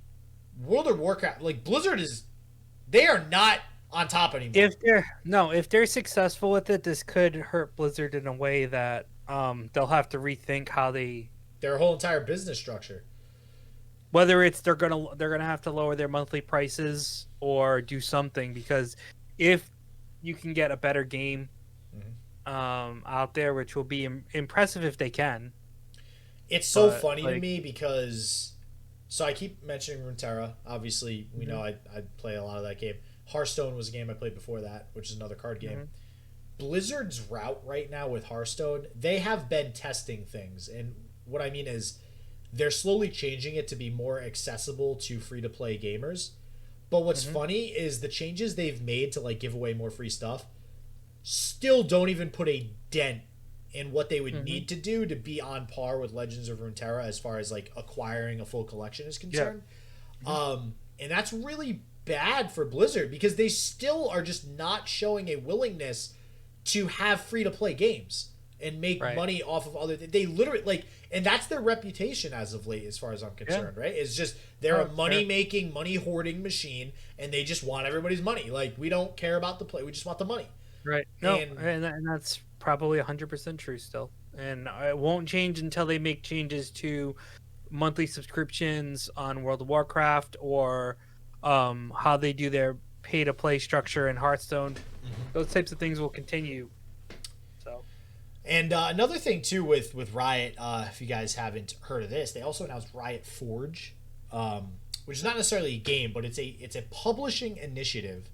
S2: World of Warcraft, like Blizzard they are not on top anymore.
S1: If they're successful with it, this could hurt Blizzard in a way that they'll have to rethink how
S2: their whole entire business structure.
S1: Whether it's they're gonna have to lower their monthly prices or do something, because if you can get a better game out there, which will be impressive if they can.
S2: It's so funny to me because I keep mentioning Runeterra. Obviously, we know I play a lot of that game. Hearthstone was a game I played before that, which is another card game. Blizzard's route right now with Hearthstone, they have been testing things, and what I mean is they're slowly changing it to be more accessible to free-to-play gamers. But what's funny is the changes they've made to give away more free stuff still don't even put a dent in what they would need to do to be on par with Legends of Runeterra as far as acquiring a full collection is concerned. And that's really bad for Blizzard because they still are just not showing a willingness to have free-to-play games and make money off of other things. They literally and that's their reputation as of late, as far as I'm concerned, right? It's just they're a money-making, money-hoarding machine, and they just want everybody's money. We don't care about the play; we just want the money.
S1: Right. No, and that's probably 100% true still, and it won't change until they make changes to monthly subscriptions on World of Warcraft or how they do their pay-to-play structure in Hearthstone. Those types of things will continue.
S2: And another thing too with Riot, if you guys haven't heard of this, they also announced Riot Forge, which is not necessarily a game, but it's a publishing initiative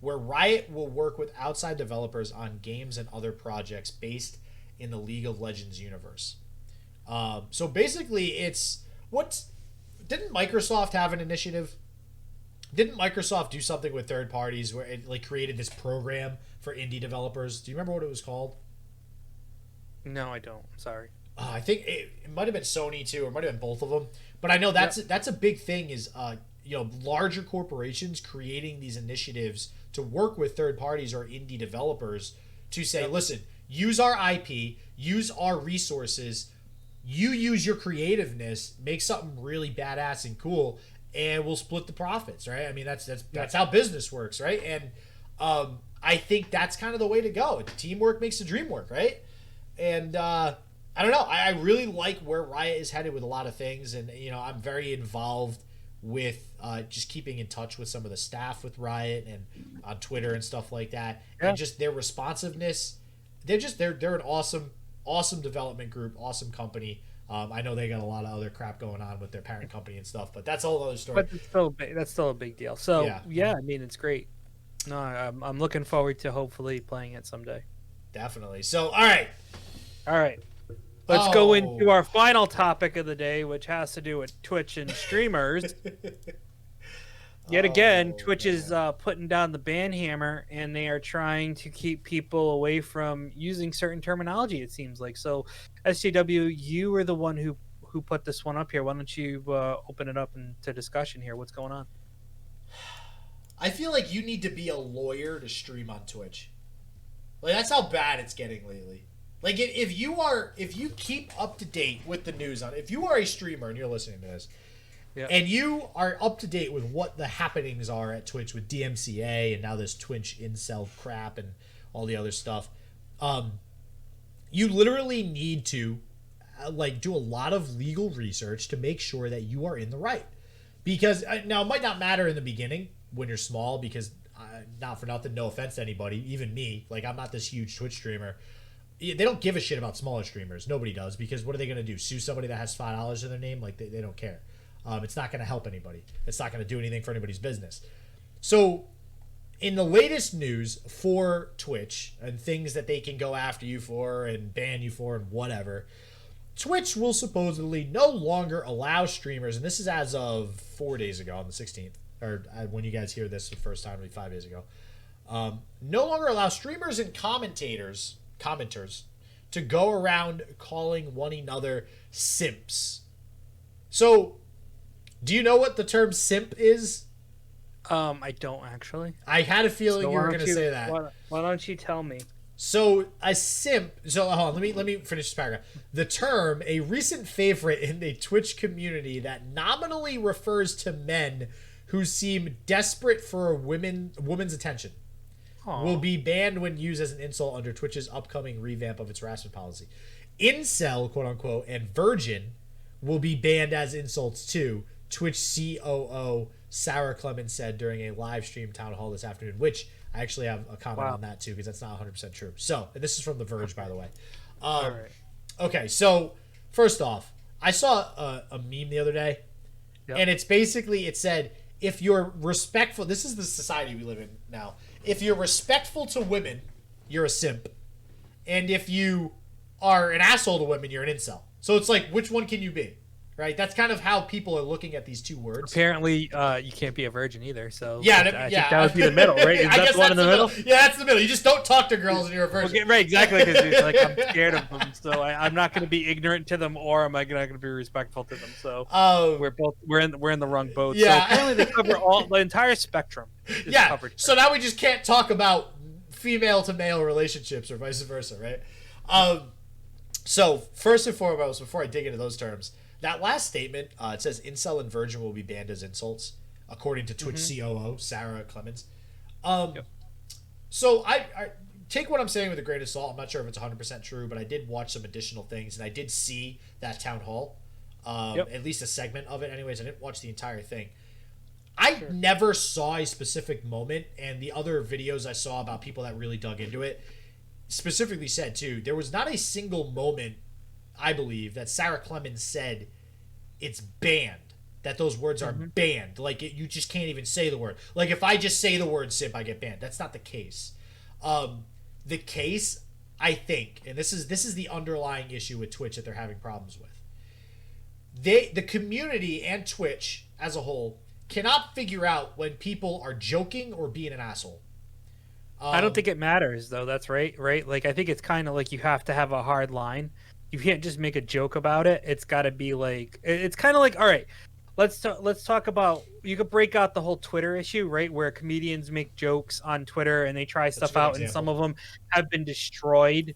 S2: where Riot will work with outside developers on games and other projects based in the League of Legends universe. So basically, didn't Microsoft have an initiative? Didn't Microsoft do something with third parties where it created this program for indie developers? Do you remember what it was called?
S1: No, I don't. Sorry.
S2: I think it might have been Sony too, or it might have been both of them. But I know that's a big thing is larger corporations creating these initiatives to work with third parties or indie developers to say, listen, use our IP, use our resources, you use your creativeness, make something really badass and cool, and we'll split the profits, right? I mean, that's how business works, right? And I think that's kind of the way to go. Teamwork makes the dream work, right? And I don't know. I really like where Riot is headed with a lot of things, and I'm very involved with just keeping in touch with some of the staff with Riot and on Twitter and stuff like that, and just their responsiveness. They're an awesome development group, awesome company. I know they got a lot of other crap going on with their parent company and stuff, but that's a whole other story.
S1: But that's still a big deal. So yeah, I mean, it's great. No, I'm looking forward to hopefully playing it someday.
S2: Definitely. So, all right.
S1: Let's go into our final topic of the day, which has to do with Twitch and streamers. Yet again, Twitch is putting down the ban hammer, and they are trying to keep people away from using certain terminology, it seems like. So, SJW, you were the one who put this one up here. Why don't you open it up into discussion here? What's going on?
S2: I feel like you need to be a lawyer to stream on Twitch. Like, that's how bad it's getting lately. Like, if you keep up to date with the news if you are a streamer and you're listening to this, and you are up to date with what the happenings are at Twitch with DMCA and now this Twitch incel crap and all the other stuff, you literally need to do a lot of legal research to make sure that you are in the right. Because now it might not matter in the beginning when you're small, because not for nothing, no offense to anybody, even me, like, I'm not this huge Twitch streamer. They don't give a shit about smaller streamers. Nobody does, because what are they going to do? Sue somebody that has $5 in their name? Like, they don't care. It's not going to help anybody. It's not going to do anything for anybody's business. So, in the latest news for Twitch and things that they can go after you for and ban you for and whatever, Twitch will supposedly no longer allow streamers, and this is as of 4 days ago on the 16th, or when you guys hear this the first time, maybe 5 days ago, no longer allow streamers and commenters to go around calling one another simps. So, do you know what the term simp is?
S1: I don't actually.
S2: I had a feeling you were going to say that.
S1: Why don't you tell me?
S2: So, a simp... So, hold on, let me finish this paragraph. The term, a recent favorite in the Twitch community that nominally refers to men who seem desperate for a woman's attention, will be banned when used as an insult under Twitch's upcoming revamp of its harassment policy. Incel, quote-unquote, and virgin will be banned as insults too, Twitch COO Sarah Clemens said during a live stream town hall this afternoon, which I actually have a comment on that too, because that's not 100% true. So, and this is from The Verge, by the way.
S1: All right.
S2: Okay, so first off, I saw a meme the other day, and it's basically, it said, if you're respectful, this is the society we live in now. If you're respectful to women, you're a simp. And if you are an asshole to women, you're an incel. So it's like, which one can you be? Right? That's kind of how people are looking at these two words.
S1: Apparently, you can't be a virgin either. So
S2: I
S1: think that would be the middle, right? Is that the one in the middle?
S2: Yeah, that's the middle. You just don't talk to girls and you're a virgin.
S1: Okay, right, exactly. Because like, I'm scared of them, so I'm not going to be ignorant to them, or am I not going to be respectful to them? So we're in the wrong boat.
S2: Yeah.
S1: So apparently, they cover the entire spectrum. Covered.
S2: So now we just can't talk about female to male relationships or vice versa, right? So first and foremost, before I dig into those terms, that last statement, it says incel and virgin will be banned as insults, according to Twitch COO Sarah Clemens. So I take what I'm saying with a grain of salt. I'm not sure if it's 100% true, but I did watch some additional things, and I did see that town hall, at least a segment of it. Anyways, I didn't watch the entire thing. I never saw a specific moment, and the other videos I saw about people that really dug into it specifically said, too, there was not a single moment, I believe, that Sarah Clemens said it's banned, that those words are banned. Like, you just can't even say the word. Like, if I just say the word simp, I get banned. That's not the case. The case, I think, and this is the underlying issue with Twitch that they're having problems with. The community and Twitch as a whole cannot figure out when people are joking or being an asshole.
S1: I don't think it matters, though. That's right? Like, I think it's kind of like you have to have a hard line. You can't just make a joke about it. It's got to be like, it's kind of like, all right, let's talk about, you could break out the whole Twitter issue, right? Where comedians make jokes on Twitter and they try stuff out, and some of them have been destroyed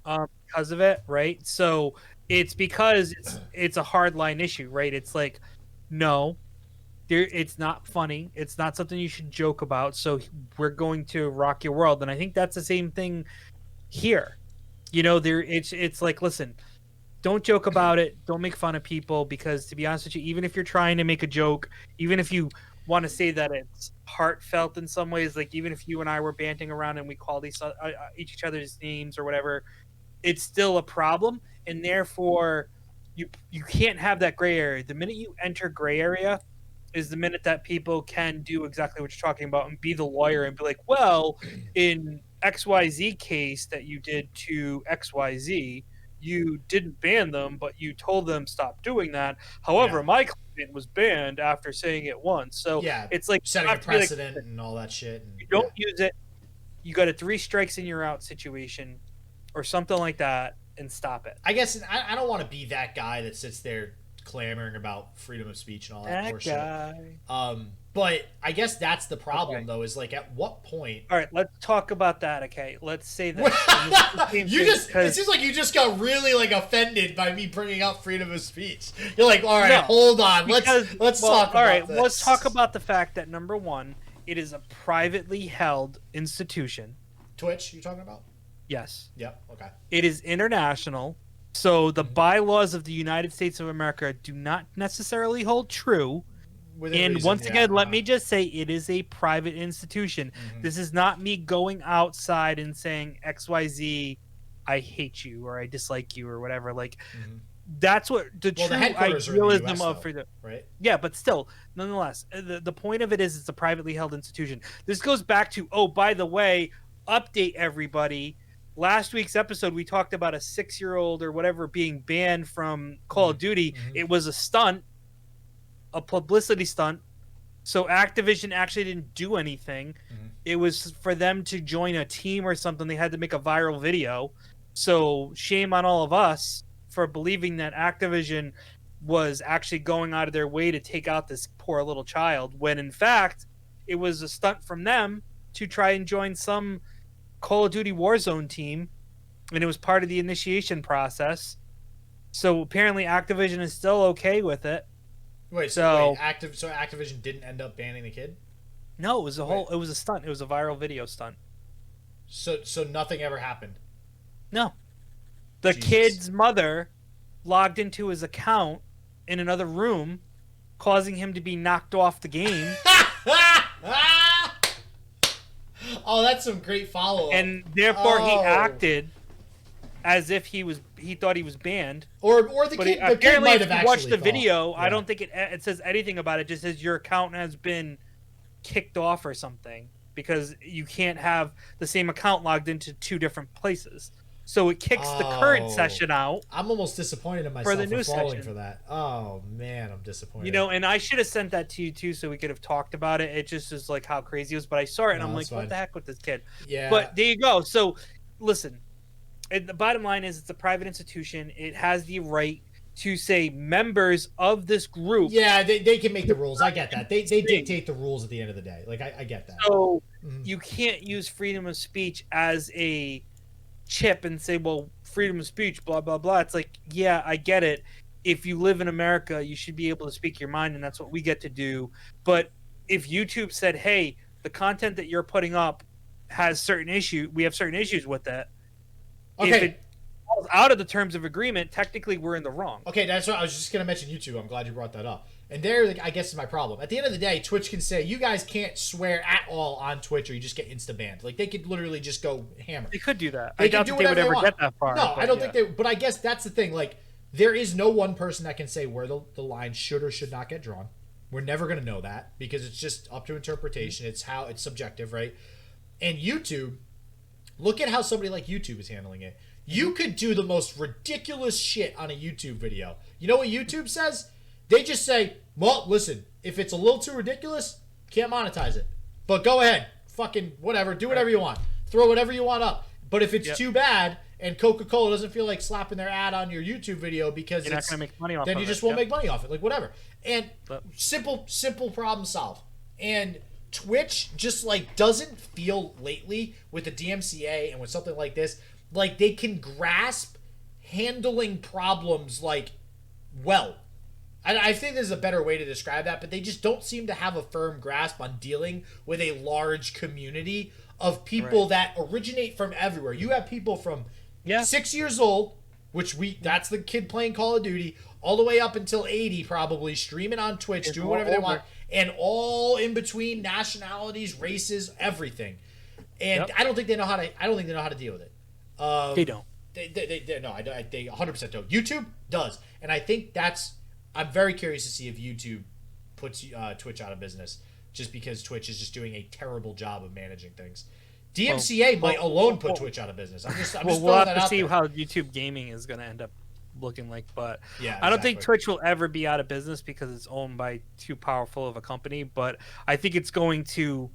S1: because of it, right? So it's because it's a hard line issue, right? It's like, no, it's not funny. It's not something you should joke about. So we're going to rock your world. And I think that's the same thing here. You know, it's like, listen, don't joke about it. Don't make fun of people, because to be honest with you, even if you're trying to make a joke, even if you want to say that it's heartfelt in some ways, like even if you and I were banting around and we called each other's names or whatever, it's still a problem. And therefore, you can't have that gray area. The minute you enter gray area is the minute that people can do exactly what you're talking about and be the lawyer and be like, well, in XYZ case that you did to XYZ, you didn't ban them, but you told them stop doing that. However, my client was banned after saying it once. So it's like
S2: setting a precedent and all that shit. And,
S1: you don't use it. You got a 3 strikes and you're out situation or something like that, and stop it.
S2: I guess I don't want to be that guy that sits there clamoring about freedom of speech and all that poor shit. But I guess that's the problem, though, is like at what point...
S1: All right, let's talk about that, okay? Let's say that.
S2: It seems like you just got really like offended by me bringing up freedom of speech. You're like, all right, hold on. Let's talk about this.
S1: Let's talk about the fact that, number one, it is a privately held institution.
S2: Twitch, you talking about?
S1: Yes.
S2: Yep, okay.
S1: It is international, so the bylaws of the United States of America do not necessarily hold true. Once again, let me just say it is a private institution. This is not me going outside and saying XYZ, I hate you or I dislike you or whatever. Like that's what the true idealism of freedom.
S2: Right?
S1: Yeah, but still, nonetheless, the point of it is it's a privately held institution. This goes back to, oh, by the way, update everybody. Last week's episode, we talked about a 6-year-old or whatever being banned from Call of Duty. It was a stunt. A publicity stunt. So Activision actually didn't do anything. It was for them to join a team or something. They had to make a viral video. So shame on all of us for believing that Activision was actually going out of their way to take out this poor little child, when in fact it was a stunt from them to try and join some Call of Duty Warzone team, and it was part of the initiation process. So apparently Activision is still okay with it.
S2: So Activision didn't end up banning the kid?
S1: No, it was it was a stunt. It was a viral video stunt.
S2: So nothing ever happened?
S1: No. The kid's mother logged into his account in another room, causing him to be knocked off the game.
S2: Oh, that's some great follow-up.
S1: And therefore he acted as if he thought he was banned.
S2: Or the kid, the kid might have actually
S1: watched the video. I don't think it says anything about it. It just says your account has been kicked off or something, because you can't have the same account logged into 2 different places. So it kicks the current session out.
S2: I'm almost disappointed in myself for falling for that. Oh man, I'm disappointed.
S1: You know, and I should have sent that to you too, so we could have talked about it. It just is like how crazy it was. But I saw it and I'm like, what the heck with this kid?
S2: Yeah.
S1: But there you go. So listen, the bottom line is it's a private institution. It has the right to say members of this group.
S2: Yeah, they can make the rules. I get that. They dictate the rules at the end of the day. Like I get that.
S1: So you can't use freedom of speech as a chip and say, well, freedom of speech, blah blah blah. It's like, yeah, I get it. If you live in America, you should be able to speak your mind, and that's what we get to do. But if YouTube said, hey, the content that you're putting up has certain issues, we have certain issues with that.
S2: Okay.
S1: If it falls out of the terms of agreement, technically we're in the wrong.
S2: Okay, that's what I was just gonna mention. YouTube. I'm glad you brought that up. And there, like, I guess, is my problem. At the end of the day, Twitch can say, you guys can't swear at all on Twitch or you just get insta-banned. Like, they could literally just go hammer.
S1: They could do that. I doubt that they would ever get that far.
S2: No, I don't think they... But I guess that's the thing. Like, there is no one person that can say where the line should or should not get drawn. We're never going to know that because it's just up to interpretation. It's subjective, right? And YouTube, look at how somebody like YouTube is handling it. You could do the most ridiculous shit on a YouTube video. You know what YouTube says? They just say, well, listen, if it's a little too ridiculous, can't monetize it. But go ahead. Fucking whatever. Do whatever you want. Throw whatever you want up. But if it's too bad and Coca-Cola doesn't feel like slapping their ad on your YouTube video because
S1: you're not going to make money off
S2: then
S1: of
S2: you just won't make money off it. Like, whatever. And simple problem solved. And Twitch just, like, doesn't feel lately with the DMCA and with something like this, like they can grasp handling problems, like, well. I think there's a better way to describe that, but they just don't seem to have a firm grasp on dealing with a large community of people that originate from everywhere. You have people from 6 years old, that's the kid playing Call of Duty, all the way up until 80 probably, streaming on Twitch, doing whatever they want, and all in between nationalities, races, everything. And I don't think they know how to deal with it.
S1: They don't.
S2: They 100% don't. YouTube does, and I think I'm very curious to see if YouTube puts Twitch out of business, just because Twitch is just doing a terrible job of managing things. DMCA might alone put Twitch out of business. I'm just
S1: we'll have to see how YouTube gaming is going to end up looking like, but yeah, I don't think Twitch will ever be out of business because it's owned by too powerful of a company, but I think it's going to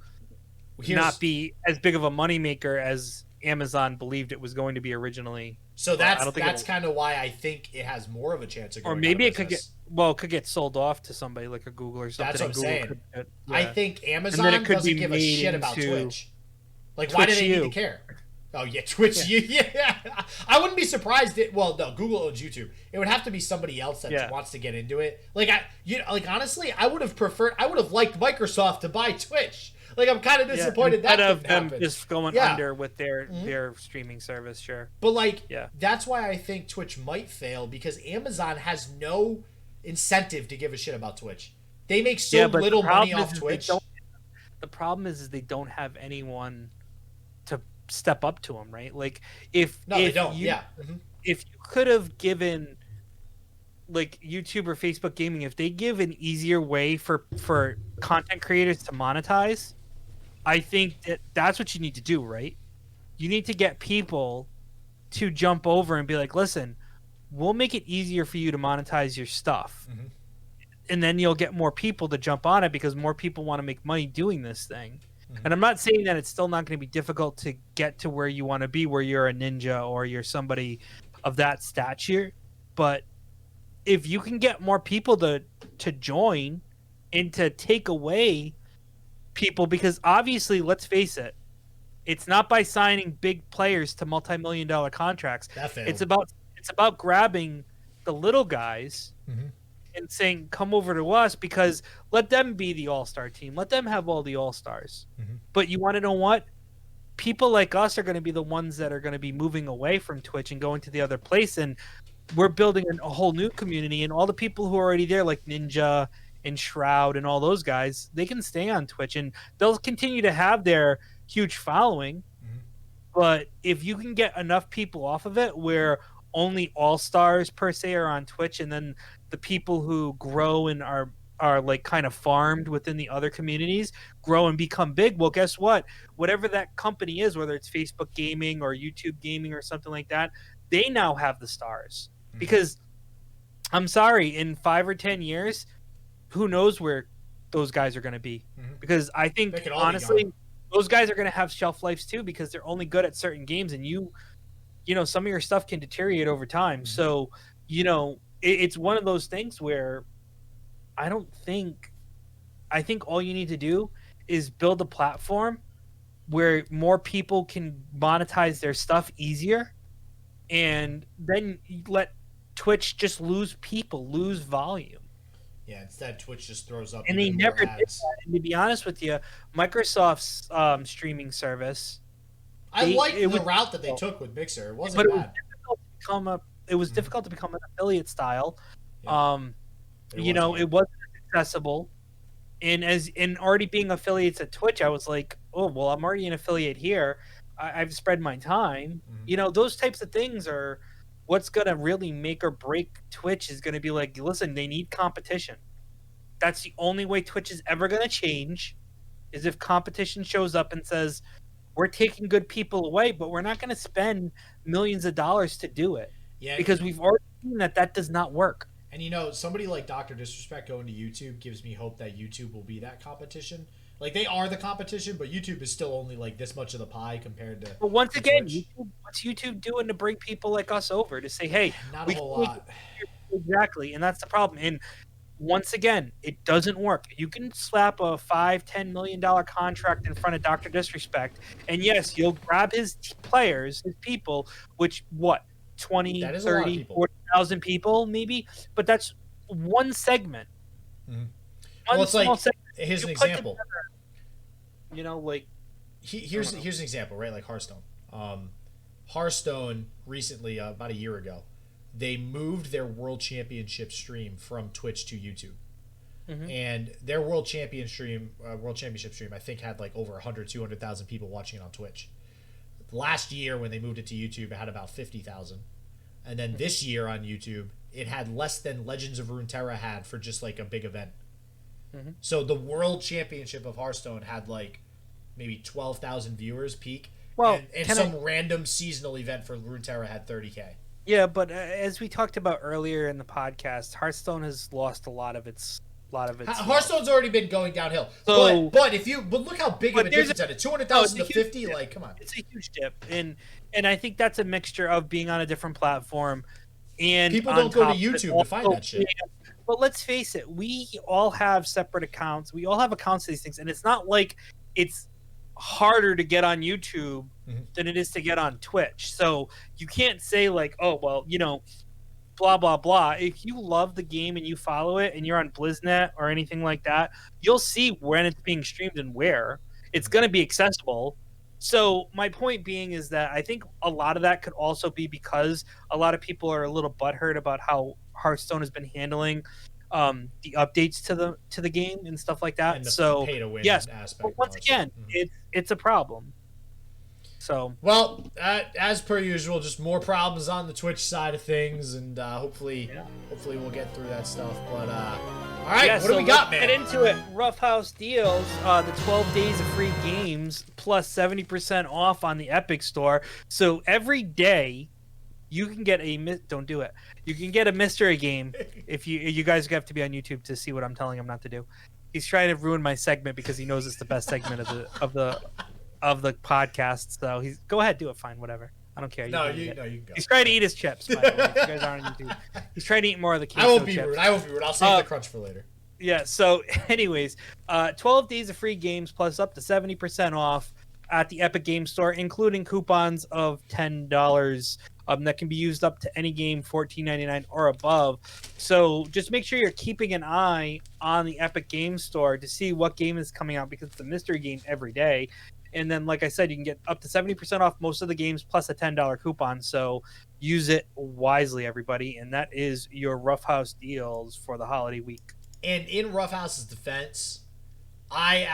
S1: not be as big of a moneymaker as Amazon believed it was going to be originally.
S2: So that's kind of why I think it has more of a chance of going.
S1: Or maybe it could get sold off to somebody like a Google or something.
S2: That's what I'm saying. I think Amazon doesn't give a shit about Twitch. Like, why do they need to care? Oh yeah, Twitch. Yeah. I wouldn't be surprised. No, Google owns YouTube. It would have to be somebody else that wants to get into it. Like honestly, I would have liked Microsoft to buy Twitch. Like, I'm kind of disappointed that didn't happen.
S1: Them just going under with their streaming service, sure.
S2: But that's why I think Twitch might fail, because Amazon has no incentive to give a shit about Twitch. They make so little money off Twitch.
S1: The problem is they don't have anyone to step up to them, right? Like, if you could have given like YouTube or Facebook gaming, if they give an easier way for content creators to monetize, I think that's what you need to do, right? You need to get people to jump over and be like, listen, we'll make it easier for you to monetize your stuff. Mm-hmm. And then you'll get more people to jump on it because more people want to make money doing this thing. Mm-hmm. And I'm not saying that it's still not going to be difficult to get to where you want to be, where you're a ninja or you're somebody of that stature. But if you can get more people to join and to take away people, because obviously, let's face it, it's not by signing big players to multi-million-dollar contracts. It's about grabbing the little guys and saying, come over to us, because let them be the all-star team. Let them have all the all-stars. Mm-hmm. But you want to know what? People like us are going to be the ones that are going to be moving away from Twitch and going to the other place, and we're building a whole new community, and all the people who are already there, like Ninja and Shroud and all those guys, they can stay on Twitch, and they'll continue to have their huge following. Mm-hmm. But if you can get enough people off of it where only all-stars per se are on Twitch, and then the people who grow and are like kind of farmed within the other communities grow and become big, well, guess what? Whatever that company is, whether it's Facebook gaming or YouTube gaming or something like that, they now have the stars. Mm-hmm. Because I'm sorry, in 5 or 10 years, who knows where those guys are going to be? Mm-hmm. Because I think, honestly, those guys are going to have shelf lives too, because they're only good at certain games, and you know, some of your stuff can deteriorate over time. Mm-hmm. So, you know, it's one of those things where I think all you need to do is build a platform where more people can monetize their stuff easier, and then let Twitch just lose volume.
S2: Yeah, instead Twitch just throws up.
S1: And they never did that. And to be honest with you, Microsoft's streaming service,
S2: I liked the route that they took with Mixer. It wasn't bad.
S1: It was difficult to become an affiliate style. Yeah. It wasn't accessible. And already being affiliates at Twitch, I was like, oh, well, I'm already an affiliate here. I've spread my time. Mm-hmm. You know, those types of things are what's going to really make or break Twitch. Is going to be like, listen, they need competition. That's the only way Twitch is ever going to change, is if competition shows up and says, we're taking good people away, but we're not going to spend millions of dollars to do it. Yeah, because we've already seen that does not work.
S2: And, you know, somebody like Dr. Disrespect going to YouTube gives me hope that YouTube will be that competition. Like, they are the competition, but YouTube is still only, like, this much of the pie compared to...
S1: But once again, what's YouTube doing to bring people like us over? To say, hey...
S2: Not a whole lot.
S1: Exactly, and that's the problem. And once again, it doesn't work. You can slap a $5-10 million contract in front of Dr. Disrespect, and yes, you'll grab his players, his people, which, 20, 30, 40,000 people, maybe? But that's one segment.
S2: Mm-hmm. Well, it's like... Segment. Here's an example.
S1: You know, like...
S2: Here's an example, right? Like Hearthstone. Hearthstone, recently, about a year ago, they moved their World Championship stream from Twitch to YouTube. Mm-hmm. And their World Championship stream, I think, had like over 200,000 people watching it on Twitch. Last year, when they moved it to YouTube, it had about 50,000. And then this year on YouTube, it had less than Legends of Runeterra had for just like a big event. Mm-hmm. So the World Championship of Hearthstone had like maybe 12,000 viewers peak.
S1: Well,
S2: and some random seasonal event for Runeterra had 30K.
S1: Yeah, but as we talked about earlier in the podcast, Hearthstone has lost a lot of its.
S2: Hearthstone's already been going downhill. So, but look how big of a difference that is. 200,000 to 50, like, come on.
S1: It's a huge dip, and I think that's a mixture of being on a different platform and
S2: people don't go to YouTube to find that shit.
S1: But let's face it, we all have separate accounts. We all have accounts to these things, and it's not like it's harder to get on YouTube than it is to get on Twitch. So you can't say like, oh well, blah blah blah. If you love the game and you follow it and you're on BlizzNet or anything like that, you'll see when it's being streamed and where it's going to be accessible. So my point being is that I think a lot of that could also be because a lot of people are a little butthurt about how Hearthstone has been handling the updates to the game and stuff like that.
S2: And the
S1: so
S2: pay to win
S1: yes,
S2: aspect.
S1: but once again, it's a problem. So
S2: well, as per usual, just more problems on the Twitch side of things, and hopefully we'll get through that stuff. But all right, what do we got, man?
S1: Get into it. Ruffhouse deals the 12 days of free games plus 70% off on the Epic Store. So every day you can get don't do it. You can get a mystery game. If you guys have to be on YouTube to see what I'm telling him not to do. He's trying to ruin my segment because he knows it's the best segment of the podcast. So go ahead, do it. Fine, whatever. I don't care.
S2: You can go.
S1: He's trying to eat his chips. By the way, if you guys aren't on YouTube, he's trying to eat more of the queso
S2: I won't be
S1: chips.
S2: rude. I'll save the crunch for later.
S1: Yeah. So, anyways, 12 days of free games plus up to 70% off at the Epic Game Store, including coupons of $10 that can be used up to any game $14.99 or above. So just make sure you're keeping an eye on the Epic Game Store to see what game is coming out because it's a mystery game every day. And then, like I said, you can get up to 70% off most of the games plus a $10 coupon. So use it wisely, everybody. And that is your Ruffhouse deals for the holiday week.
S2: And in Ruffhouse's defense, I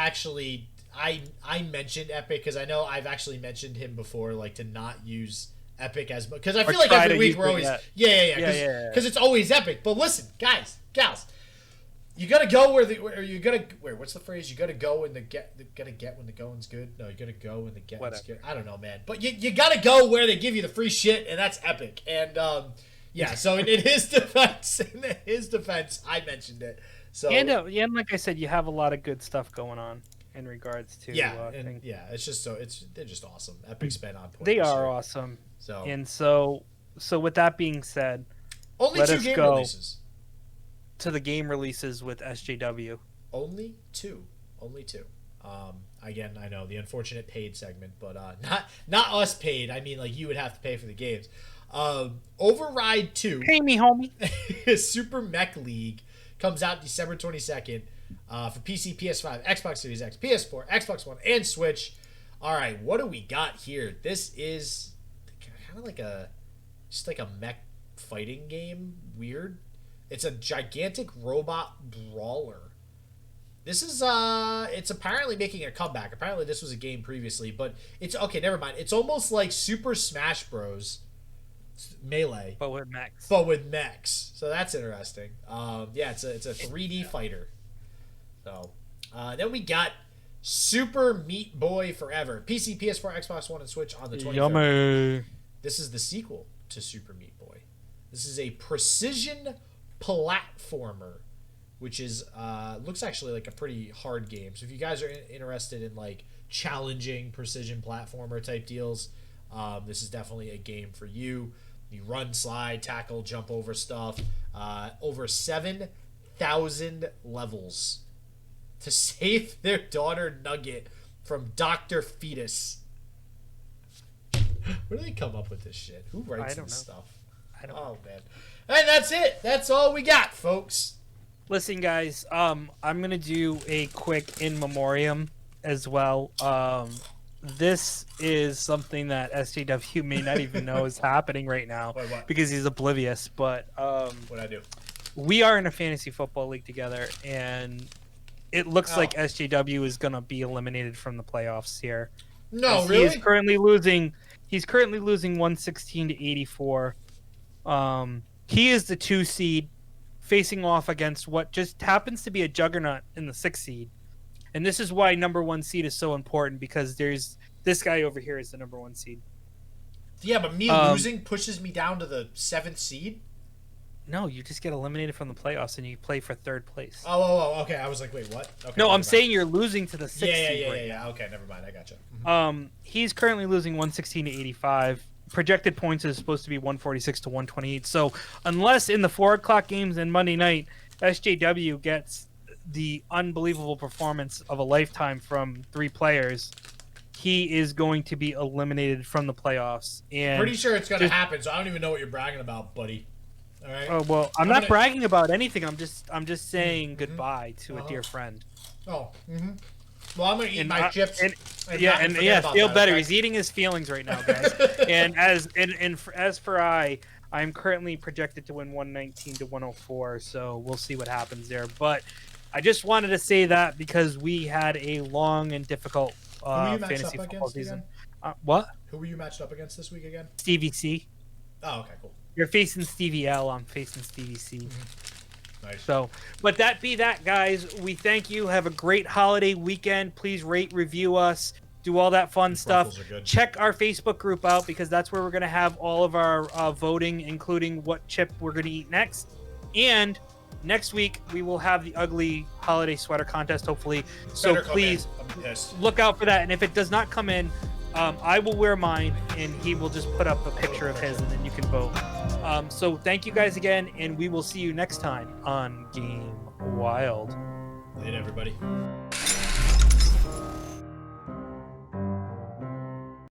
S2: mentioned Epic because I know I've actually mentioned him before, like to not use Epic as much because I feel like every week we're always because it's always Epic. But listen, guys, gals, you gotta go what's the phrase? You gotta go when gotta get when the going's good. No, you gotta go when the getting's good. I don't know, man. But you gotta go where they give you the free shit, and that's Epic. And so in his defense, I mentioned it. So
S1: and like I said, you have a lot of good stuff going on in regards to
S2: it's just they're just awesome. Epic's been on point.
S1: They are awesome. So with that being said,
S2: only 2 game releases.
S1: To the game releases with SJW.
S2: Only two. Again, I know the unfortunate paid segment, but not us paid. I mean, like you would have to pay for the games. Override 2.
S1: Pay me, homie.
S2: Super Mech League comes out December 22nd for PC, PS5, Xbox Series X, PS4, Xbox One, and Switch. All right, what do we got here? This is kind of like a mech fighting game. Weird. It's a gigantic robot brawler. This is it's apparently making a comeback. Apparently this was a game previously, but it's okay, never mind. It's almost like Super Smash Bros. Melee.
S1: But with mechs.
S2: So that's interesting. It's a 3D fighter. So then we got Super Meat Boy Forever. PC, PS4, Xbox One, and Switch on the 23rd.
S1: Yummy.
S2: This is the sequel to Super Meat Boy. This is a precision platformer, which is looks actually like a pretty hard game. So if you guys are interested in like challenging precision platformer type deals, this is definitely a game for you. You run, slide, tackle, jump over stuff. Over 7,000 levels to save their daughter Nugget from Dr. Fetus. Where do they come up with this shit? Who writes this stuff?
S1: I don't know.
S2: Man. And that's it. That's all we got, folks.
S1: Listen, guys, I'm going to do a quick in memoriam as well. This is something that SJW may not even know is happening right now.
S2: What?
S1: Because he's oblivious. But
S2: what'd I do?
S1: We are in a fantasy football league together, and it looks like SJW is going to be eliminated from the playoffs here.
S2: No, really?
S1: He's currently losing 116 to 84. He is the 2 seed facing off against what just happens to be a juggernaut in the 6 seed. And this is why number 1 seed is so important, because there's this guy over here is the number 1 seed.
S2: Yeah, but me losing pushes me down to the 7th seed?
S1: No, you just get eliminated from the playoffs and you play for 3rd place.
S2: Oh, okay. I was like, wait, what? Okay,
S1: no, I'm saying you're losing to the 6th seed.
S2: Yeah. Okay, never mind. I gotcha.
S1: He's currently losing 116 to 85. Projected points is supposed to be 146 to 128. So unless in the 4 o'clock games and Monday night, SJW gets the unbelievable performance of a lifetime from 3 players, he is going to be eliminated from the playoffs. And
S2: pretty sure it's going to happen, so I don't even know what you're bragging about, buddy. All right.
S1: Oh well, I'm not bragging about anything. I'm just saying goodbye to a dear friend.
S2: Oh. Well, I'm gonna eat my chips.
S1: Feel better. Okay? He's eating his feelings right now, guys. and as for I'm currently projected to win 119 to 104. So we'll see what happens there. But I just wanted to say that because we had a long and difficult fantasy football season. What?
S2: Who were you matched up against this week again?
S1: Stevie C.
S2: Oh, okay, cool.
S1: You're facing Stevie L. I'm facing Stevie C.
S2: Nice.
S1: So, but that be that, guys. We thank you. Have a great holiday weekend. Please rate, review us, do all that fun stuff. Check our Facebook group out because that's where we're going to have all of our voting, including what chip we're going to eat next. And next week, we will have the ugly holiday sweater contest, hopefully. So please look out for that. And if it does not come in, I will wear mine, and he will just put up a picture of his, and then you can vote. So thank you guys again, and we will see you next time on Game Wild.
S2: Later, everybody.